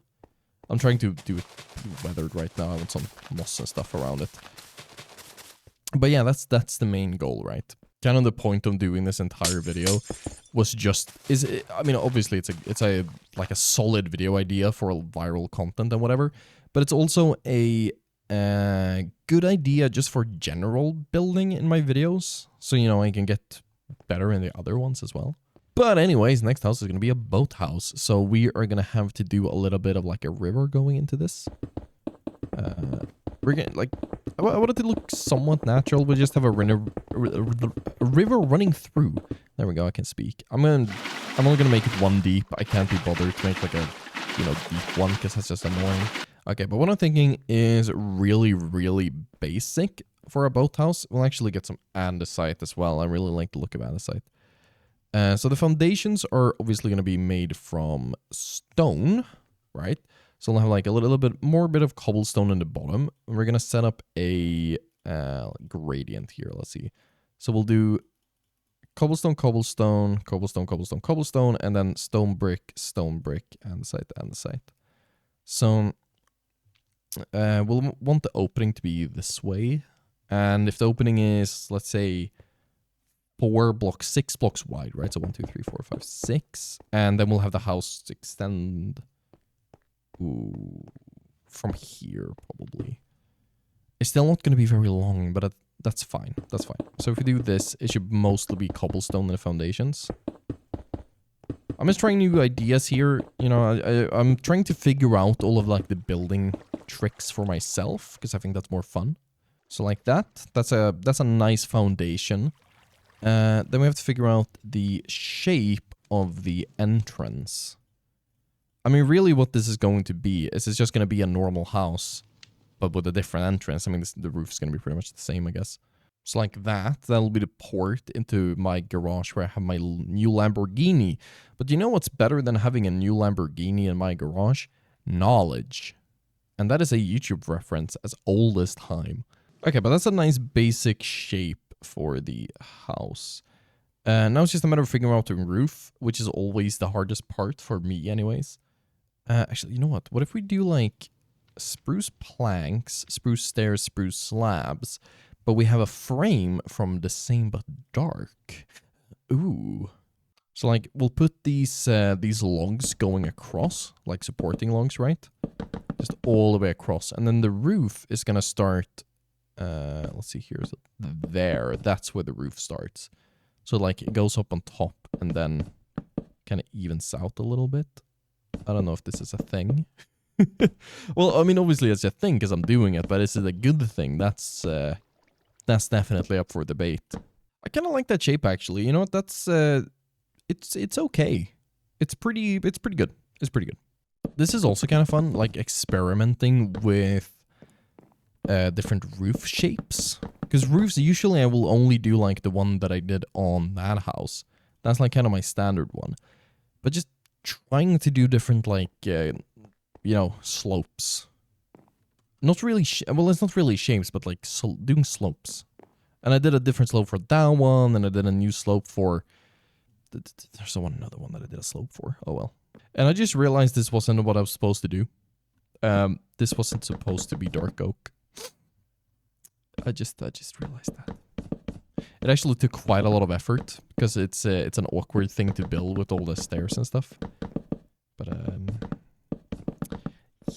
I'm trying to do it weathered right now. I want some moss and stuff around it. But yeah, that's the main goal, right? Kind of the point of doing this entire video was just I mean, obviously it's a like a solid video idea for viral content and whatever, but it's also a good idea just for general building in my videos, so you know I can get better in the other ones as well. But anyways, next house is going to be a boathouse. So we are going to have to do a little bit of like a river going into this. We're going to like, I want it to look somewhat natural. We just have a river running through. There we go. I can speak. I'm only going to make it one deep. I can't be bothered to make like a, you know, deep one because that's just annoying. Okay, but what I'm thinking is really, really basic for a boathouse. We'll actually get some andesite as well. I really like the look of andesite. So the foundations are obviously going to be made from stone, right? So we'll have like a little bit of cobblestone in the bottom. And we're going to set up a gradient here. Let's see. So we'll do cobblestone, cobblestone, cobblestone, cobblestone, cobblestone, and then stone, brick, andesite, andesite. So we'll want the opening to be this way. And if the opening is, let's say, 6 blocks wide, right? So 1, 2, 3, 4, 5, 6. And then we'll have the house extend from here, probably. It's still not going to be very long, but that's fine. That's fine. So if we do this, it should mostly be cobblestone in the foundations. I'm just trying new ideas here. You know, I'm trying to figure out all of like the building tricks for myself, because I think that's more fun. So like that. That's a nice foundation. Then we have to figure out the shape of the entrance. I mean, really what this is going to be is it's just going to be a normal house, but with a different entrance. I mean, the roof's going to be pretty much the same, I guess. So like that. That'll be the port into my garage where I have my new Lamborghini. But you know what's better than having a new Lamborghini in my garage? Knowledge. And that is a YouTube reference as old as time. Okay, but that's a nice basic shape for the house. Now it's just a matter of figuring out the roof, which is always the hardest part for me anyways. Actually, you know what? What if we do like spruce planks, spruce stairs, spruce slabs, but we have a frame from the same but dark? Ooh. So like we'll put these logs going across, like supporting logs, right? Just all the way across. And then the roof is gonna start let's see here. So there, that's where the roof starts. So like it goes up on top and then kind of evens out a little bit. I don't know if this is a thing. Well, I mean, obviously it's a thing because I'm doing it, but is it a good thing? That's definitely up for debate. I kind of like that shape actually. You know what? That's it's okay. It's pretty good. It's pretty good. This is also kind of fun, like experimenting with different roof shapes, because roofs usually I will only do like the one that I did on that house. That's like kind of my standard one, but just trying to do different like you know, slopes. Not really well, it's not really shapes, but like doing slopes. And I did a different slope for that one, and I did a new slope for there's another one that I did a slope for. Oh well, And I just realized this wasn't what I was supposed to do. This wasn't supposed to be dark oak. I just realized that. It actually took quite a lot of effort because it's an awkward thing to build with all the stairs and stuff. But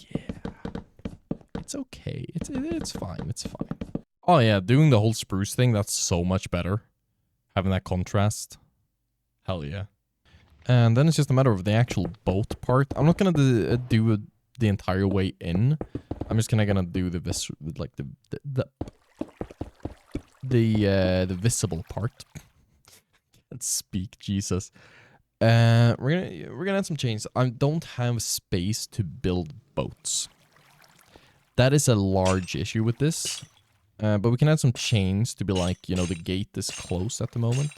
yeah, it's okay. It's fine. It's fine. Oh yeah, doing the whole spruce thing, that's so much better. Having that contrast. Hell yeah. And then it's just a matter of the actual boat part. I'm not gonna do the entire way in. I'm just gonna do the visible part. Can't speak, Jesus. We're gonna add some chains. I don't have space to build boats. That is a large issue with this. But we can add some chains to be like, you know, the gate is closed at the moment.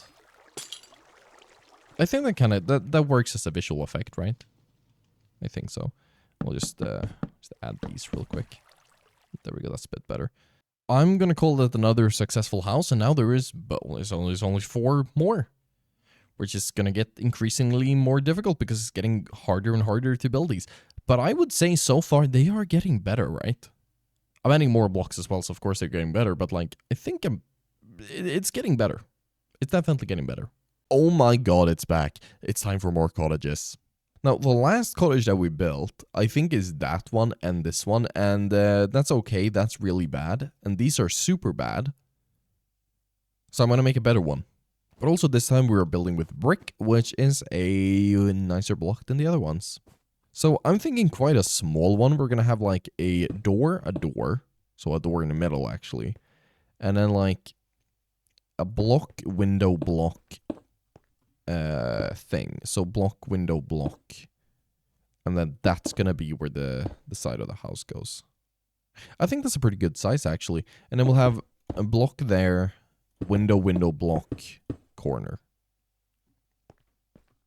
I think that works as a visual effect, right? I think so. We'll just add these real quick. There we go, that's a bit better. I'm gonna call that another successful house, and now there's only 4 more. Which is gonna get increasingly more difficult because it's getting harder and harder to build these. But I would say so far they are getting better, right? I'm adding more blocks as well, so of course they're getting better, but like, I think it's getting better. It's definitely getting better. Oh my god, it's back. It's time for more cottages. Now, the last cottage that we built, I think is that one and this one, and that's okay, that's really bad. And these are super bad. So I'm gonna make a better one. But also this time we are building with brick, which is a nicer block than the other ones. So I'm thinking quite a small one. We're gonna have like a door. So a door in the middle, actually. And then like a window block thing. So block, window, block. And then that's gonna be where the side of the house goes. I think that's a pretty good size, actually. And then we'll have a block there, window, block, corner.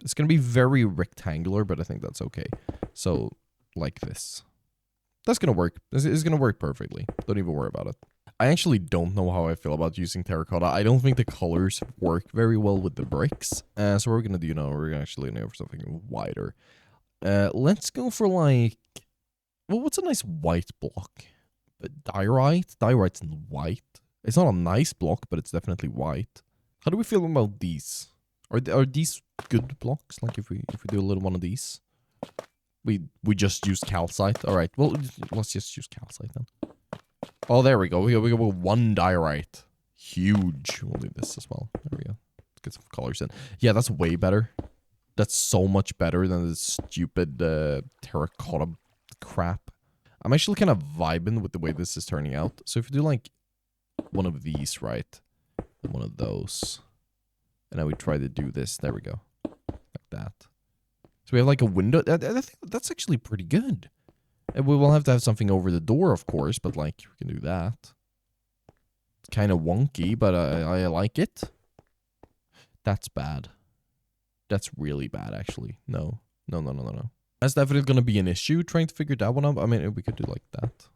It's gonna be very rectangular, but I think that's okay. So, like this. That's gonna work. This is gonna work perfectly. Don't even worry about it. I actually don't know how I feel about using terracotta. I don't think the colors work very well with the bricks. So what we're gonna do now, we're actually gonna go for something wider. Let's go for like... Well, what's a nice white block? Diorite? Diorite's in white. It's not a nice block, but it's definitely white. How do we feel about these? Are these good blocks? Like if we do a little one of these? We just use calcite. Alright, well, let's just use calcite then. Oh, there we go. We go 1 diorite. Huge. We'll do this as well. There we go. Let's get some colors in. Yeah, that's way better. That's so much better than the stupid terracotta crap. I'm actually kind of vibing with the way this is turning out. So if you do like one of these, right? And one of those. And then we try to do this. There we go. Like that. So we have like a window. I think that's actually pretty good. And we will have to have something over the door, of course, but like, we can do that. It's kind of wonky, but I like it. That's bad. That's really bad, actually. No. That's definitely going to be an issue, trying to figure that one out. I mean, we could do like that.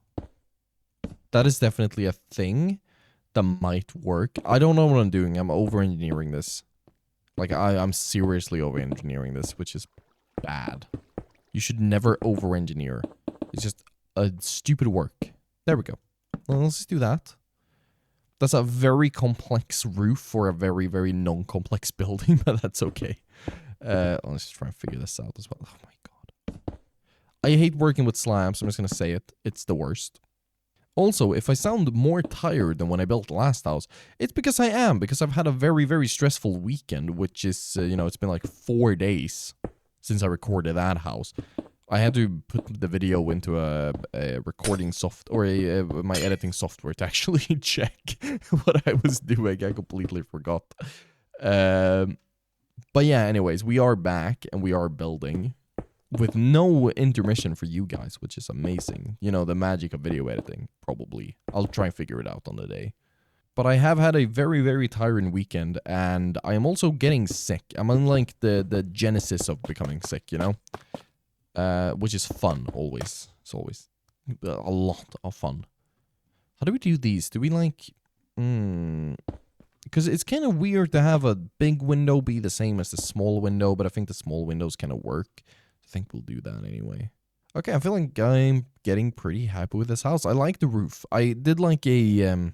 That is definitely a thing that might work. I don't know what I'm doing. I'm over-engineering this. Like, I'm seriously over-engineering this, which is bad. You should never over-engineer. It's just a stupid work. There we go. Well, let's just do that. That's a very complex roof for a very, very non-complex building, but that's okay. Let's just try and figure this out as well. Oh my god. I hate working with slabs. I'm just going to say it. It's the worst. Also, if I sound more tired than when I built the last house, it's because I am. Because I've had a very, very stressful weekend, which is, you know, it's been like 4 days since I recorded that house. I had to put the video into a recording my editing software to actually check what I was doing. I completely forgot. But yeah, anyways, we are back and we are building with no intermission for you guys, which is amazing. You know, the magic of video editing, probably. I'll try and figure it out on the day. But I have had a very, very tiring weekend, and I am also getting sick. I'm on like the genesis of becoming sick, you know? Which is fun, always. It's always a lot of fun. How do we do these? Do we like... Because it's kind of weird to have a big window be the same as the small window, but I think the small windows kind of work. I think we'll do that anyway. Okay, I feel like I'm getting pretty happy with this house. I like the roof. I did like the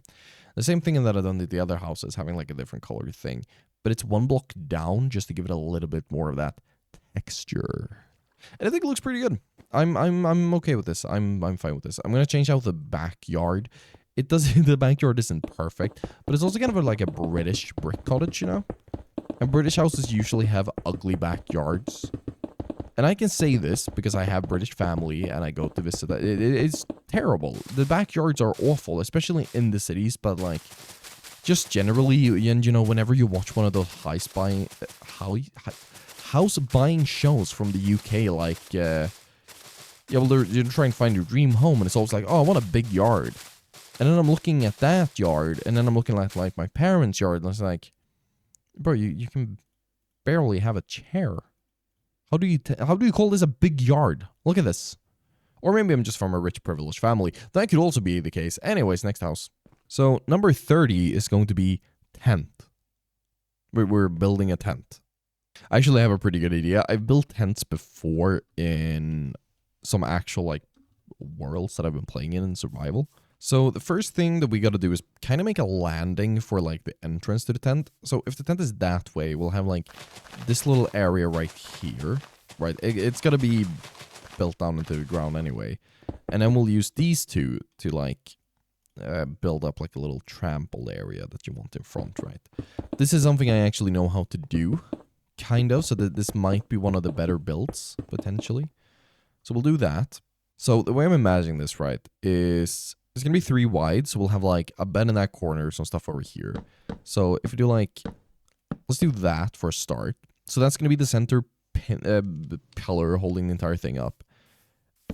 same thing that I've done with the other houses, having like a different color thing. But it's one block down just to give it a little bit more of that texture. And I think it looks pretty good. I'm okay with this. I'm fine with this. I'm gonna change out the backyard. It does the backyard isn't perfect, but it's also kind of like a British brick cottage, you know? And British houses usually have ugly backyards. And I can say this because I have British family and I go to visit. It's terrible. The backyards are awful, especially in the cities, but like just generally, and you know, whenever you watch one of those house buying shows from the UK, like yeah, well, you're trying to find your dream home, and it's always like, oh, I want a big yard. And then I'm looking at that yard, and then I'm looking at like my parents' yard, and it's like, bro, you can barely have a chair. How do you call this a big yard? Look at this. Or maybe I'm just from a rich, privileged family. That could also be the case. Anyways, next house. So number 30 is going to be tent. We're building a tent. I actually have a pretty good idea. I've built tents before in some actual like worlds that I've been playing in survival. So the first thing that we got to do is kind of make a landing for like the entrance to the tent. So if the tent is that way, we'll have like this little area right here, right? It's got to be built down into the ground anyway. And then we'll use these two to like build up like a little trampled area that you want in front, right? This is something I actually know how to do, kind of. So that this might be one of the better builds, potentially. So we'll do that. So the way I'm imagining this, right, is it's going to be 3 wide, so we'll have, like, a bed in that corner, some stuff over here. So if we do, like, let's do that for a start. So that's going to be the center pillar holding the entire thing up.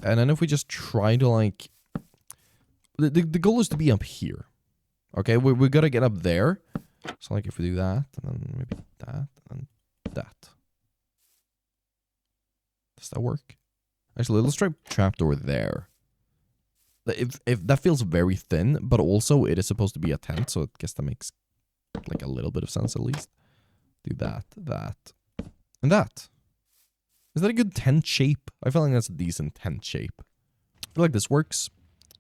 And then if we just try to, like, the goal is to be up here. Okay, we got to get up there. So, like, if we do that, and then maybe that, and that. Does that work? Actually, let's try trapdoor there. If that feels very thin, but also it is supposed to be a tent, so I guess that makes like a little bit of sense at least. Do that, and that. Is that a good tent shape? I feel like that's a decent tent shape. I feel like this works.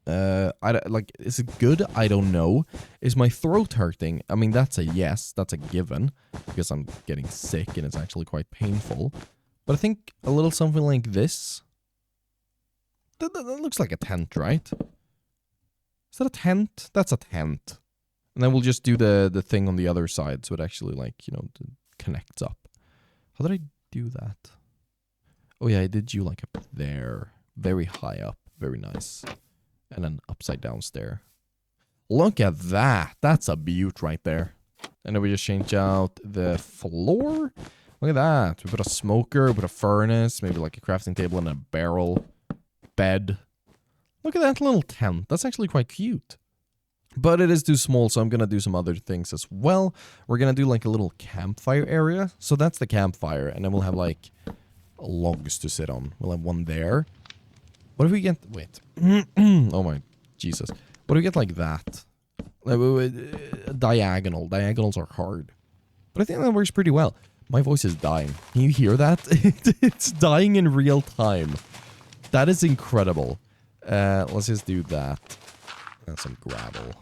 Is it good? I don't know. Is my throat hurting? I mean, that's a yes. That's a given because I'm getting sick and it's actually quite painful. But I think a little something like this. That looks like a tent, right? Is that a tent? That's a tent. And then we'll just do the thing on the other side so it actually, like, you know, connects up. How did I do that? Oh, yeah, I did you, like, up there. Very high up. Very nice. And then upside down stair. Look at that. That's a beaut right there. And then we just change out the floor. Look at that. We put a smoker, we put a furnace, maybe like a crafting table and a barrel. Bed. Look at that little tent. That's actually quite cute. But it is too small, so I'm going to do some other things as well. We're going to do like a little campfire area. So that's the campfire. And then we'll have like logs to sit on. We'll have one there. What if we get... Wait. Oh my Jesus. What if we get like that? Diagonal. Diagonals are hard. But I think that works pretty well. My voice is dying. Can you hear that? It's dying in real time. That is incredible. Let's just do that. And some gravel.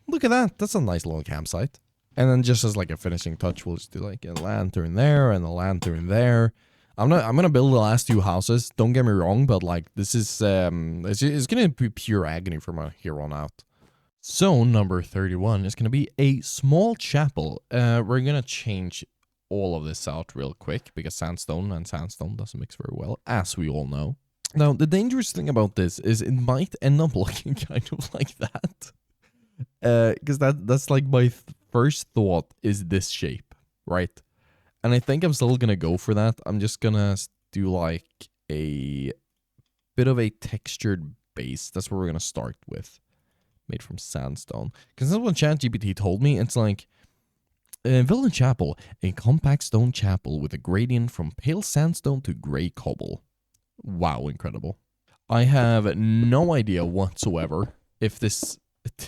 Look at that. That's a nice little campsite. And then just as like a finishing touch, we'll just do like a lantern there and a lantern there. I'm gonna build the last 2 houses. Don't get me wrong, but like this is it's gonna be pure agony from here on out. So number 31 is gonna be a small chapel. We're gonna change all of this out real quick because sandstone and sandstone doesn't mix very well, as we all know. Now, the dangerous thing about this is it might end up looking kind of like that. Because that's like my first thought is this shape, right? And I think I'm still gonna go for that. I'm just gonna do like a bit of a textured base. That's what we're gonna start with. Made from sandstone. Because that's what ChatGPT told me. It's like, Village Chapel, a compact stone chapel with a gradient from pale sandstone to gray cobble. Wow, incredible. I have no idea whatsoever if this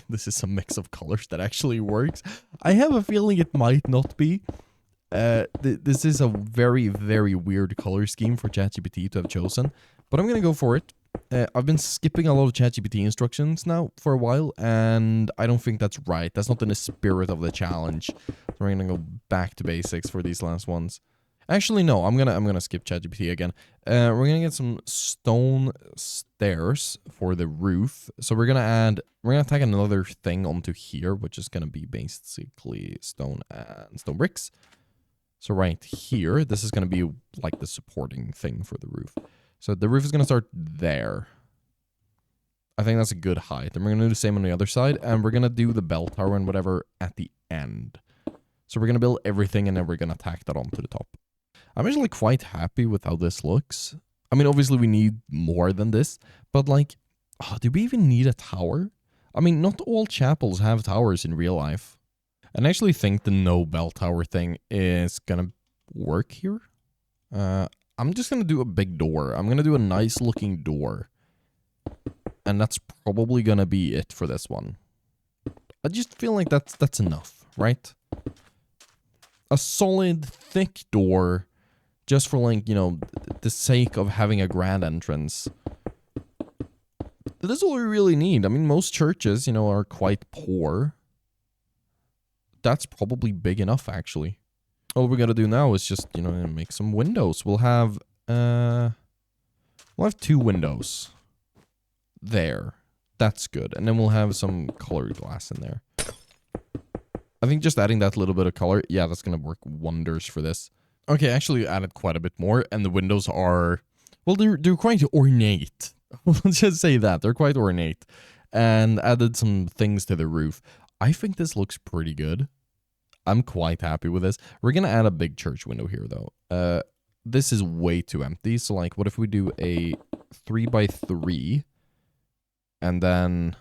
is a mix of colors that actually works. I have a feeling it might not be, This is a very, very weird color scheme for ChatGPT to have chosen, but I'm gonna go for it. I've been skipping a lot of ChatGPT instructions now for a while, and I don't think that's right. That's not in the spirit of the challenge. So we're gonna go back to basics for these last ones. Actually, no, I'm gonna skip ChatGPT again. We're gonna get some stone stairs for the roof. So we're gonna tack another thing onto here, which is gonna be basically stone and stone bricks. So right here, this is gonna be like the supporting thing for the roof. So the roof is gonna start there. I think that's a good height. And we're gonna do the same on the other side, and we're gonna do the bell tower and whatever at the end. So we're gonna build everything, and then we're gonna tack that onto the top. I'm actually quite happy with how this looks. I mean, obviously we need more than this, but like, do we even need a tower? I mean, not all chapels have towers in real life. And I actually think the no bell tower thing is gonna work here. I'm just gonna do a big door. I'm gonna do a nice looking door. And that's probably gonna be it for this one. I just feel like that's enough, right? A solid, thick door, just for like, you know, the sake of having a grand entrance. That is all we really need. I mean, most churches, you know, are quite poor. That's probably big enough, actually. All we gotta do now is just, you know, make some windows. We'll have 2 windows. There. That's good. And then we'll have some colored glass in there. I think just adding that little bit of color, yeah, that's gonna work wonders for this. Okay, actually added quite a bit more, and the windows are, well, they're quite ornate. Let's just say that. They're quite ornate. And added some things to the roof. I think this looks pretty good. I'm quite happy with this. We're gonna add a big church window here, though. This is way too empty, so like, what if we do a 3x3, and then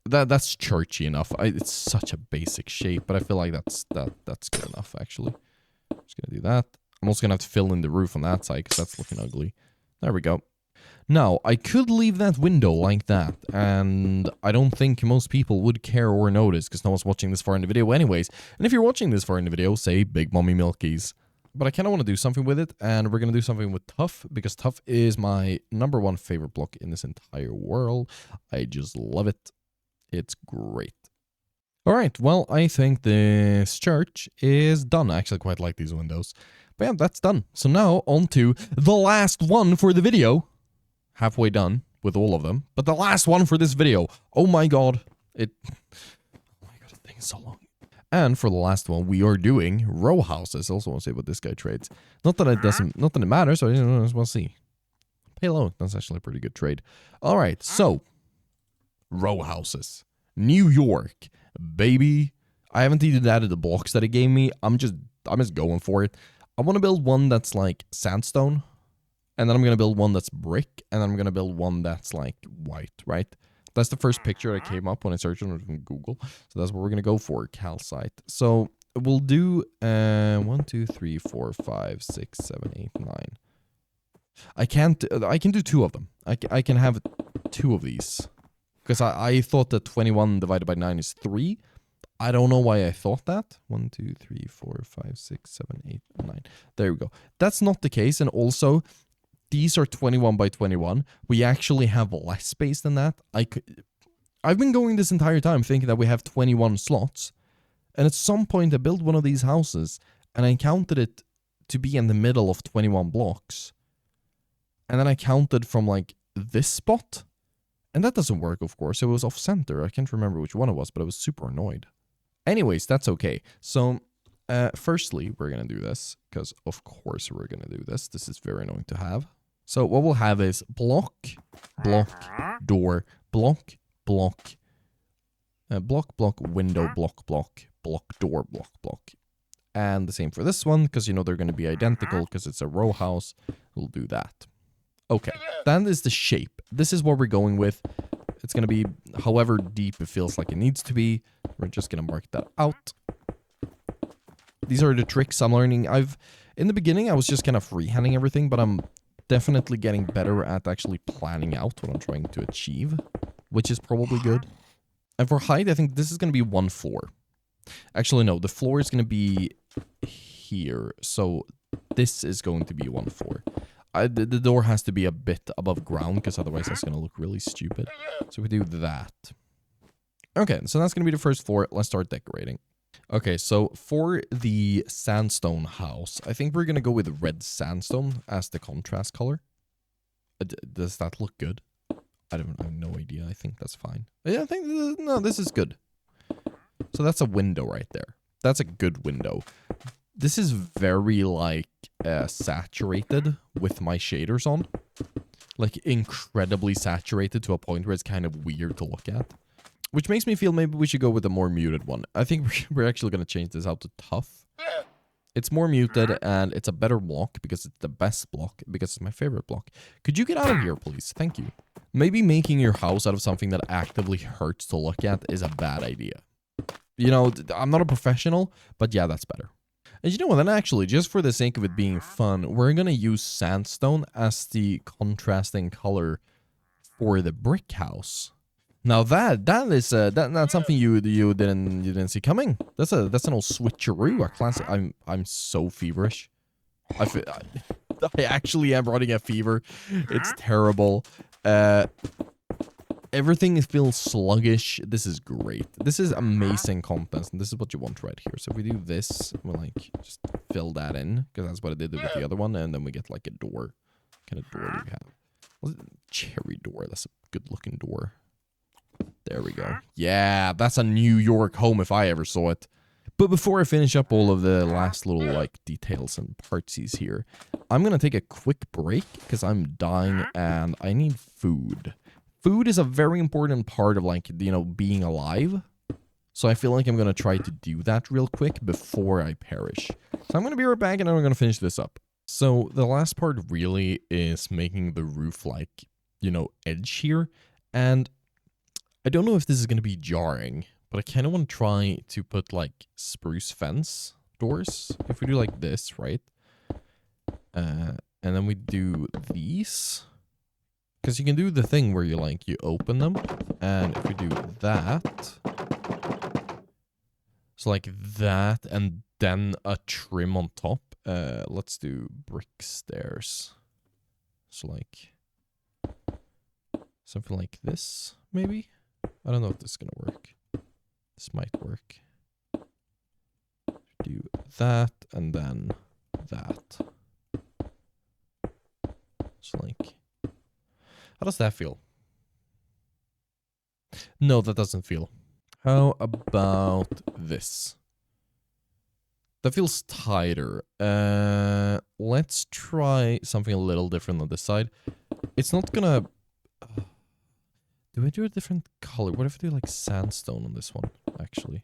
that's churchy enough. It's such a basic shape, but I feel like that's good enough, actually. Just gonna do that. I'm also gonna have to fill in the roof on that side, because that's looking ugly. There we go. Now, I could leave that window like that, and I don't think most people would care or notice, because no one's watching this far in the video anyways. And if you're watching this far in the video, say Big Mommy Milkies. But I kind of want to do something with it, and we're going to do something with Tough, because Tough is my #1 favorite block in this entire world. I just love it. It's great. Alright, well, I think this church is done. I actually quite like these windows. But yeah, that's done. So now, on to the last one for the video. Halfway done with all of them. But the last one for this video. Oh my god. Oh my god, the thing is so long. And for the last one, we are doing row houses. I also want to say what this guy trades. Not that it matters, so we'll see. Pay low. That's actually a pretty good trade. Alright, so row houses. New York, baby. I haven't even added the blocks that it gave me. I'm just going for it. I want to build one that's like sandstone, and then I'm going to build one that's brick, and then I'm going to build one that's like white, right? That's the first picture that came up when I searched on it from Google. So that's what we're going to go for, calcite. So we'll do 1, 2, 3, 4, 5, 6, 7, 8, 9. I can do 2 of them. I can have 2 of these. Because I thought that 21 divided by 9 is 3. I don't know why I thought that. 1, 2, 3, 4, 5, 6, 7, 8, 9. There we go. That's not the case. And also, these are 21 by 21. We actually have less space than that. I've been going this entire time thinking that we have 21 slots. And at some point, I built one of these houses, and I counted it to be in the middle of 21 blocks. And then I counted from, like, this spot. And that doesn't work, of course. It was off-center. I can't remember which one it was, but I was super annoyed. Anyways, that's okay. So, firstly, we're going to do this, because of course we're going to do this. This is very annoying to have. So what we'll have is block, block, door, block, block, block, block, window, block, block, block, door, block, block. And the same for this one, because, you know, they're going to be identical, because it's a row house. We'll do that. Okay, that is the shape. This is what we're going with. It's going to be however deep it feels like it needs to be. We're just going to mark that out. These are the tricks I'm learning. In the beginning, I was just kind of freehanding everything, but I'm definitely getting better at actually planning out what I'm trying to achieve, which is probably good. And for height, I think this is going to be 1 floor. Actually, no, the floor is going to be here. So this is going to be 1 floor. The door has to be a bit above ground because otherwise that's going to look really stupid. So we do that. Okay, so that's going to be the first floor. Let's start decorating. Okay, so for the sandstone house, I think we're going to go with red sandstone as the contrast color. Does that look good? I have no idea. I think that's fine. Yeah, I think, no, this is good. So that's a window right there. That's a good window. This is very, like, saturated with my shaders on. Like, incredibly saturated to a point where it's kind of weird to look at. Which makes me feel maybe we should go with a more muted one. I think we're actually going to change this out to tough. It's more muted, and it's a better block because it's the best block, because it's my favorite block. Could you get out of here, please? Thank you. Maybe making your house out of something that actively hurts to look at is a bad idea. You know, I'm not a professional, but yeah, that's better. And you know what, then actually, just for the sake of it being fun, we're going to use sandstone as the contrasting color for the brick house. Now that's something you didn't see coming. That's an old switcheroo, a classic. I'm so feverish. I actually am running a fever. It's terrible. Everything feels sluggish. This is great. This is amazing content, and this is what you want right here. So if we do this, we'll like just fill that in, because that's what I did with the other one, and then we get like a door. What kind of door do we have? Cherry door. That's a good looking door. There we go. Yeah, that's a New York home if I ever saw it. But before I finish up all of the last little like details and partsies here, I'm gonna take a quick break because I'm dying and I need food. Food is a very important part of, like, you know, being alive. So I feel like I'm gonna try to do that real quick before I perish. So I'm gonna be right back and then we're gonna finish this up. So the last part really is making the roof, like, you know, edge here. And I don't know if this is going to be jarring, but I kind of want to try to put, like, spruce fence doors. If we do like this, right? And then we do these. Because you can do the thing where you, like, you open them. And if we do that. So like that, and then a trim on top. Let's do brick stairs. So like something like this, maybe? I don't know if this is gonna work. This might work. Do that, and then that. So like, how does that feel? No, that doesn't feel. How about this? That feels tighter. Let's try something a little different on this side. It's not gonna... do I do a different color? What if I do like sandstone on this one, actually?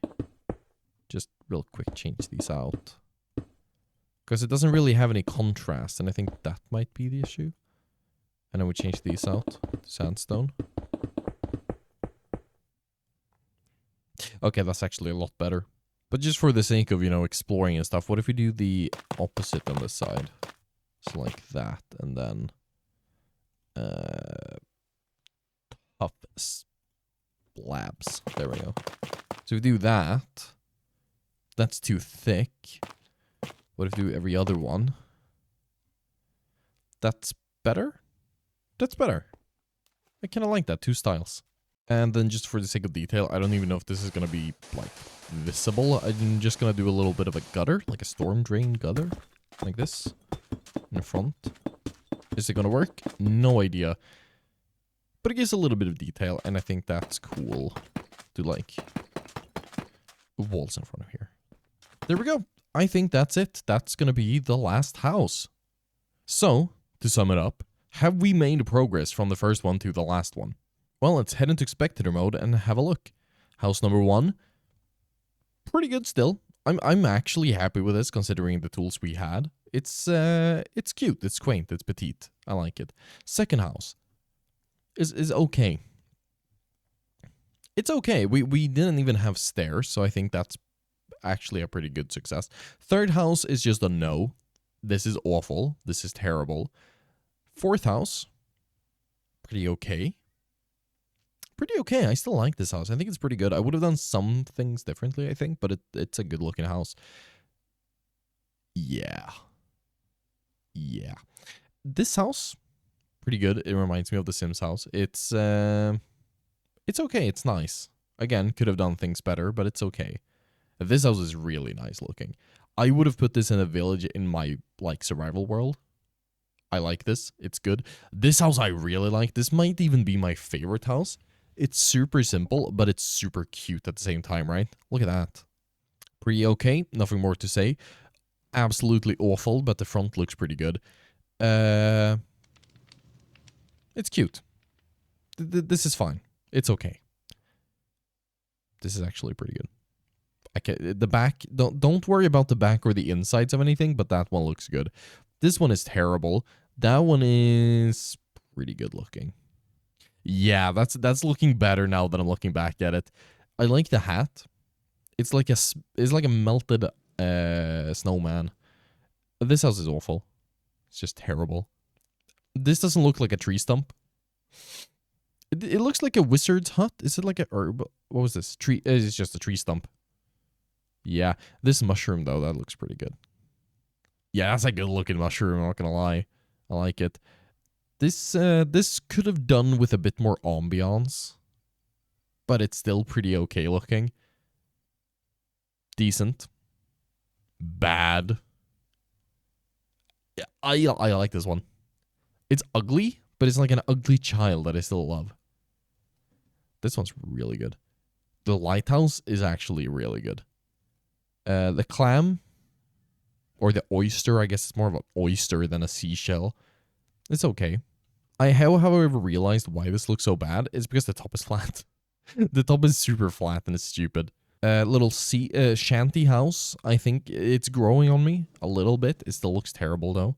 Just real quick, change these out. Because it doesn't really have any contrast, and I think that might be the issue. And then we change these out to sandstone. Okay, that's actually a lot better. But just for the sake of, you know, exploring and stuff, what if we do the opposite on this side? So like that, and then... tough slabs. There we go. So if we do that, that's too thick. What if we do every other one? That's better? That's better. I kind of like that. 2 styles. And then just for the sake of detail, I don't even know if this is going to be, like, visible. I'm just going to do a little bit of a gutter, like a storm drain gutter, like this, in the front. Is it going to work? No idea. But it gives a little bit of detail, and I think that's cool to, like, walls in front of here. There we go. I think that's it. That's going to be the last house. So, to sum it up, have we made progress from the first one to the last one? Well, let's head into spectator mode and have a look. House number 1. Pretty good still. I'm actually happy with this considering the tools we had. It's cute, it's quaint, it's petite. I like it. Second house is okay. It's okay. We didn't even have stairs, so I think that's actually a pretty good success. Third house is just a no. This is awful. This is terrible. Fourth house, pretty okay. pretty okay. I still like this house. I think it's pretty good. I would have done some things differently, I think, but it's a good looking house. Yeah. Yeah. This house, pretty good. It reminds me of the Sims house. It's okay. It's nice. Again, could have done things better, but it's okay. This house is really nice looking. I would have put this in a village in my, like, survival world. I like this. It's good. This house I really like. This might even be my favorite house. It's super simple, but it's super cute at the same time, right? Look at that. Pretty okay. Nothing more to say. Absolutely awful, but the front looks pretty good. It's cute. This is fine. It's okay. This is actually pretty good. The back, don't worry about the back or the insides of anything, but that one looks good. This one is terrible. That one is pretty good looking. Yeah, that's looking better now that I'm looking back at it. I like the hat. It's like a melted snowman. This house is awful. It's just terrible. This doesn't look like a tree stump. It looks like a wizard's hut. Is it like a herb? What was this? Tree? It's just a tree stump. Yeah, this mushroom though, that looks pretty good. Yeah, that's a good looking mushroom, I'm not gonna lie. I like it. This could have done with a bit more ambiance, but it's still pretty okay looking. Decent. Bad. Yeah, I like this one. It's ugly, but it's like an ugly child that I still love. This one's really good. The lighthouse is actually really good. The clam, or the oyster, I guess it's more of an oyster than a seashell. It's okay. I however realized why this looks so bad is because the top is flat. The top is super flat and it's stupid. Little shanty house. I think it's growing on me a little bit. It still looks terrible though.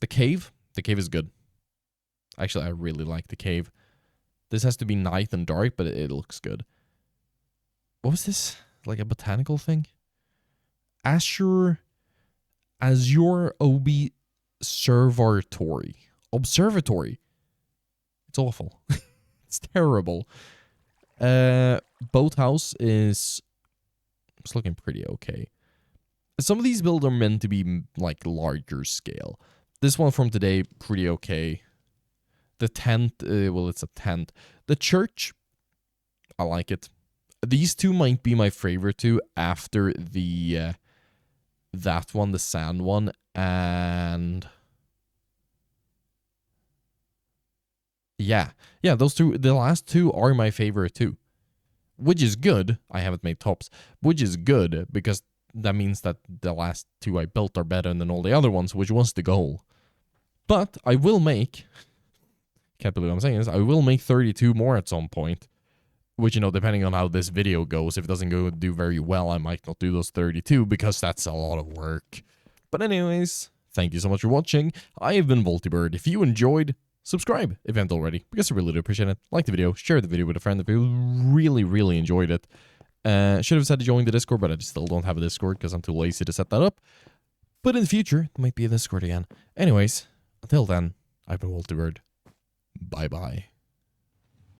The cave is good. Actually, I really like the cave. This has to be night and dark, but it looks good. What was this? Like a botanical thing? Azure Observatory. Observatory. It's awful. It's terrible. Boathouse is... It's looking pretty okay. Some of these builds are meant to be like larger scale. This one from today, pretty okay. The tent, well, it's a tent. The church, I like it. These two might be my favorite two after the that one, the sand one, and yeah, those two. The last two are my favorite too, which is good. I haven't made tops, which is good because that means that the last two I built are better than all the other ones, which was the goal. But I will make. Can't believe I'm saying this. I will make 32 more at some point. Which, you know, depending on how this video goes, if it doesn't do very well, I might not do those 32 because that's a lot of work. But anyways, thank you so much for watching. I have been WoltyBird. If you enjoyed, subscribe if you haven't already, because I really do appreciate it. Like the video, share the video with a friend if you really, really enjoyed it. Should have said to join the Discord, but I still don't have a Discord because I'm too lazy to set that up. But in the future, there might be a Discord again. Anyways, until then, I've been WoltyBird. Bye-bye.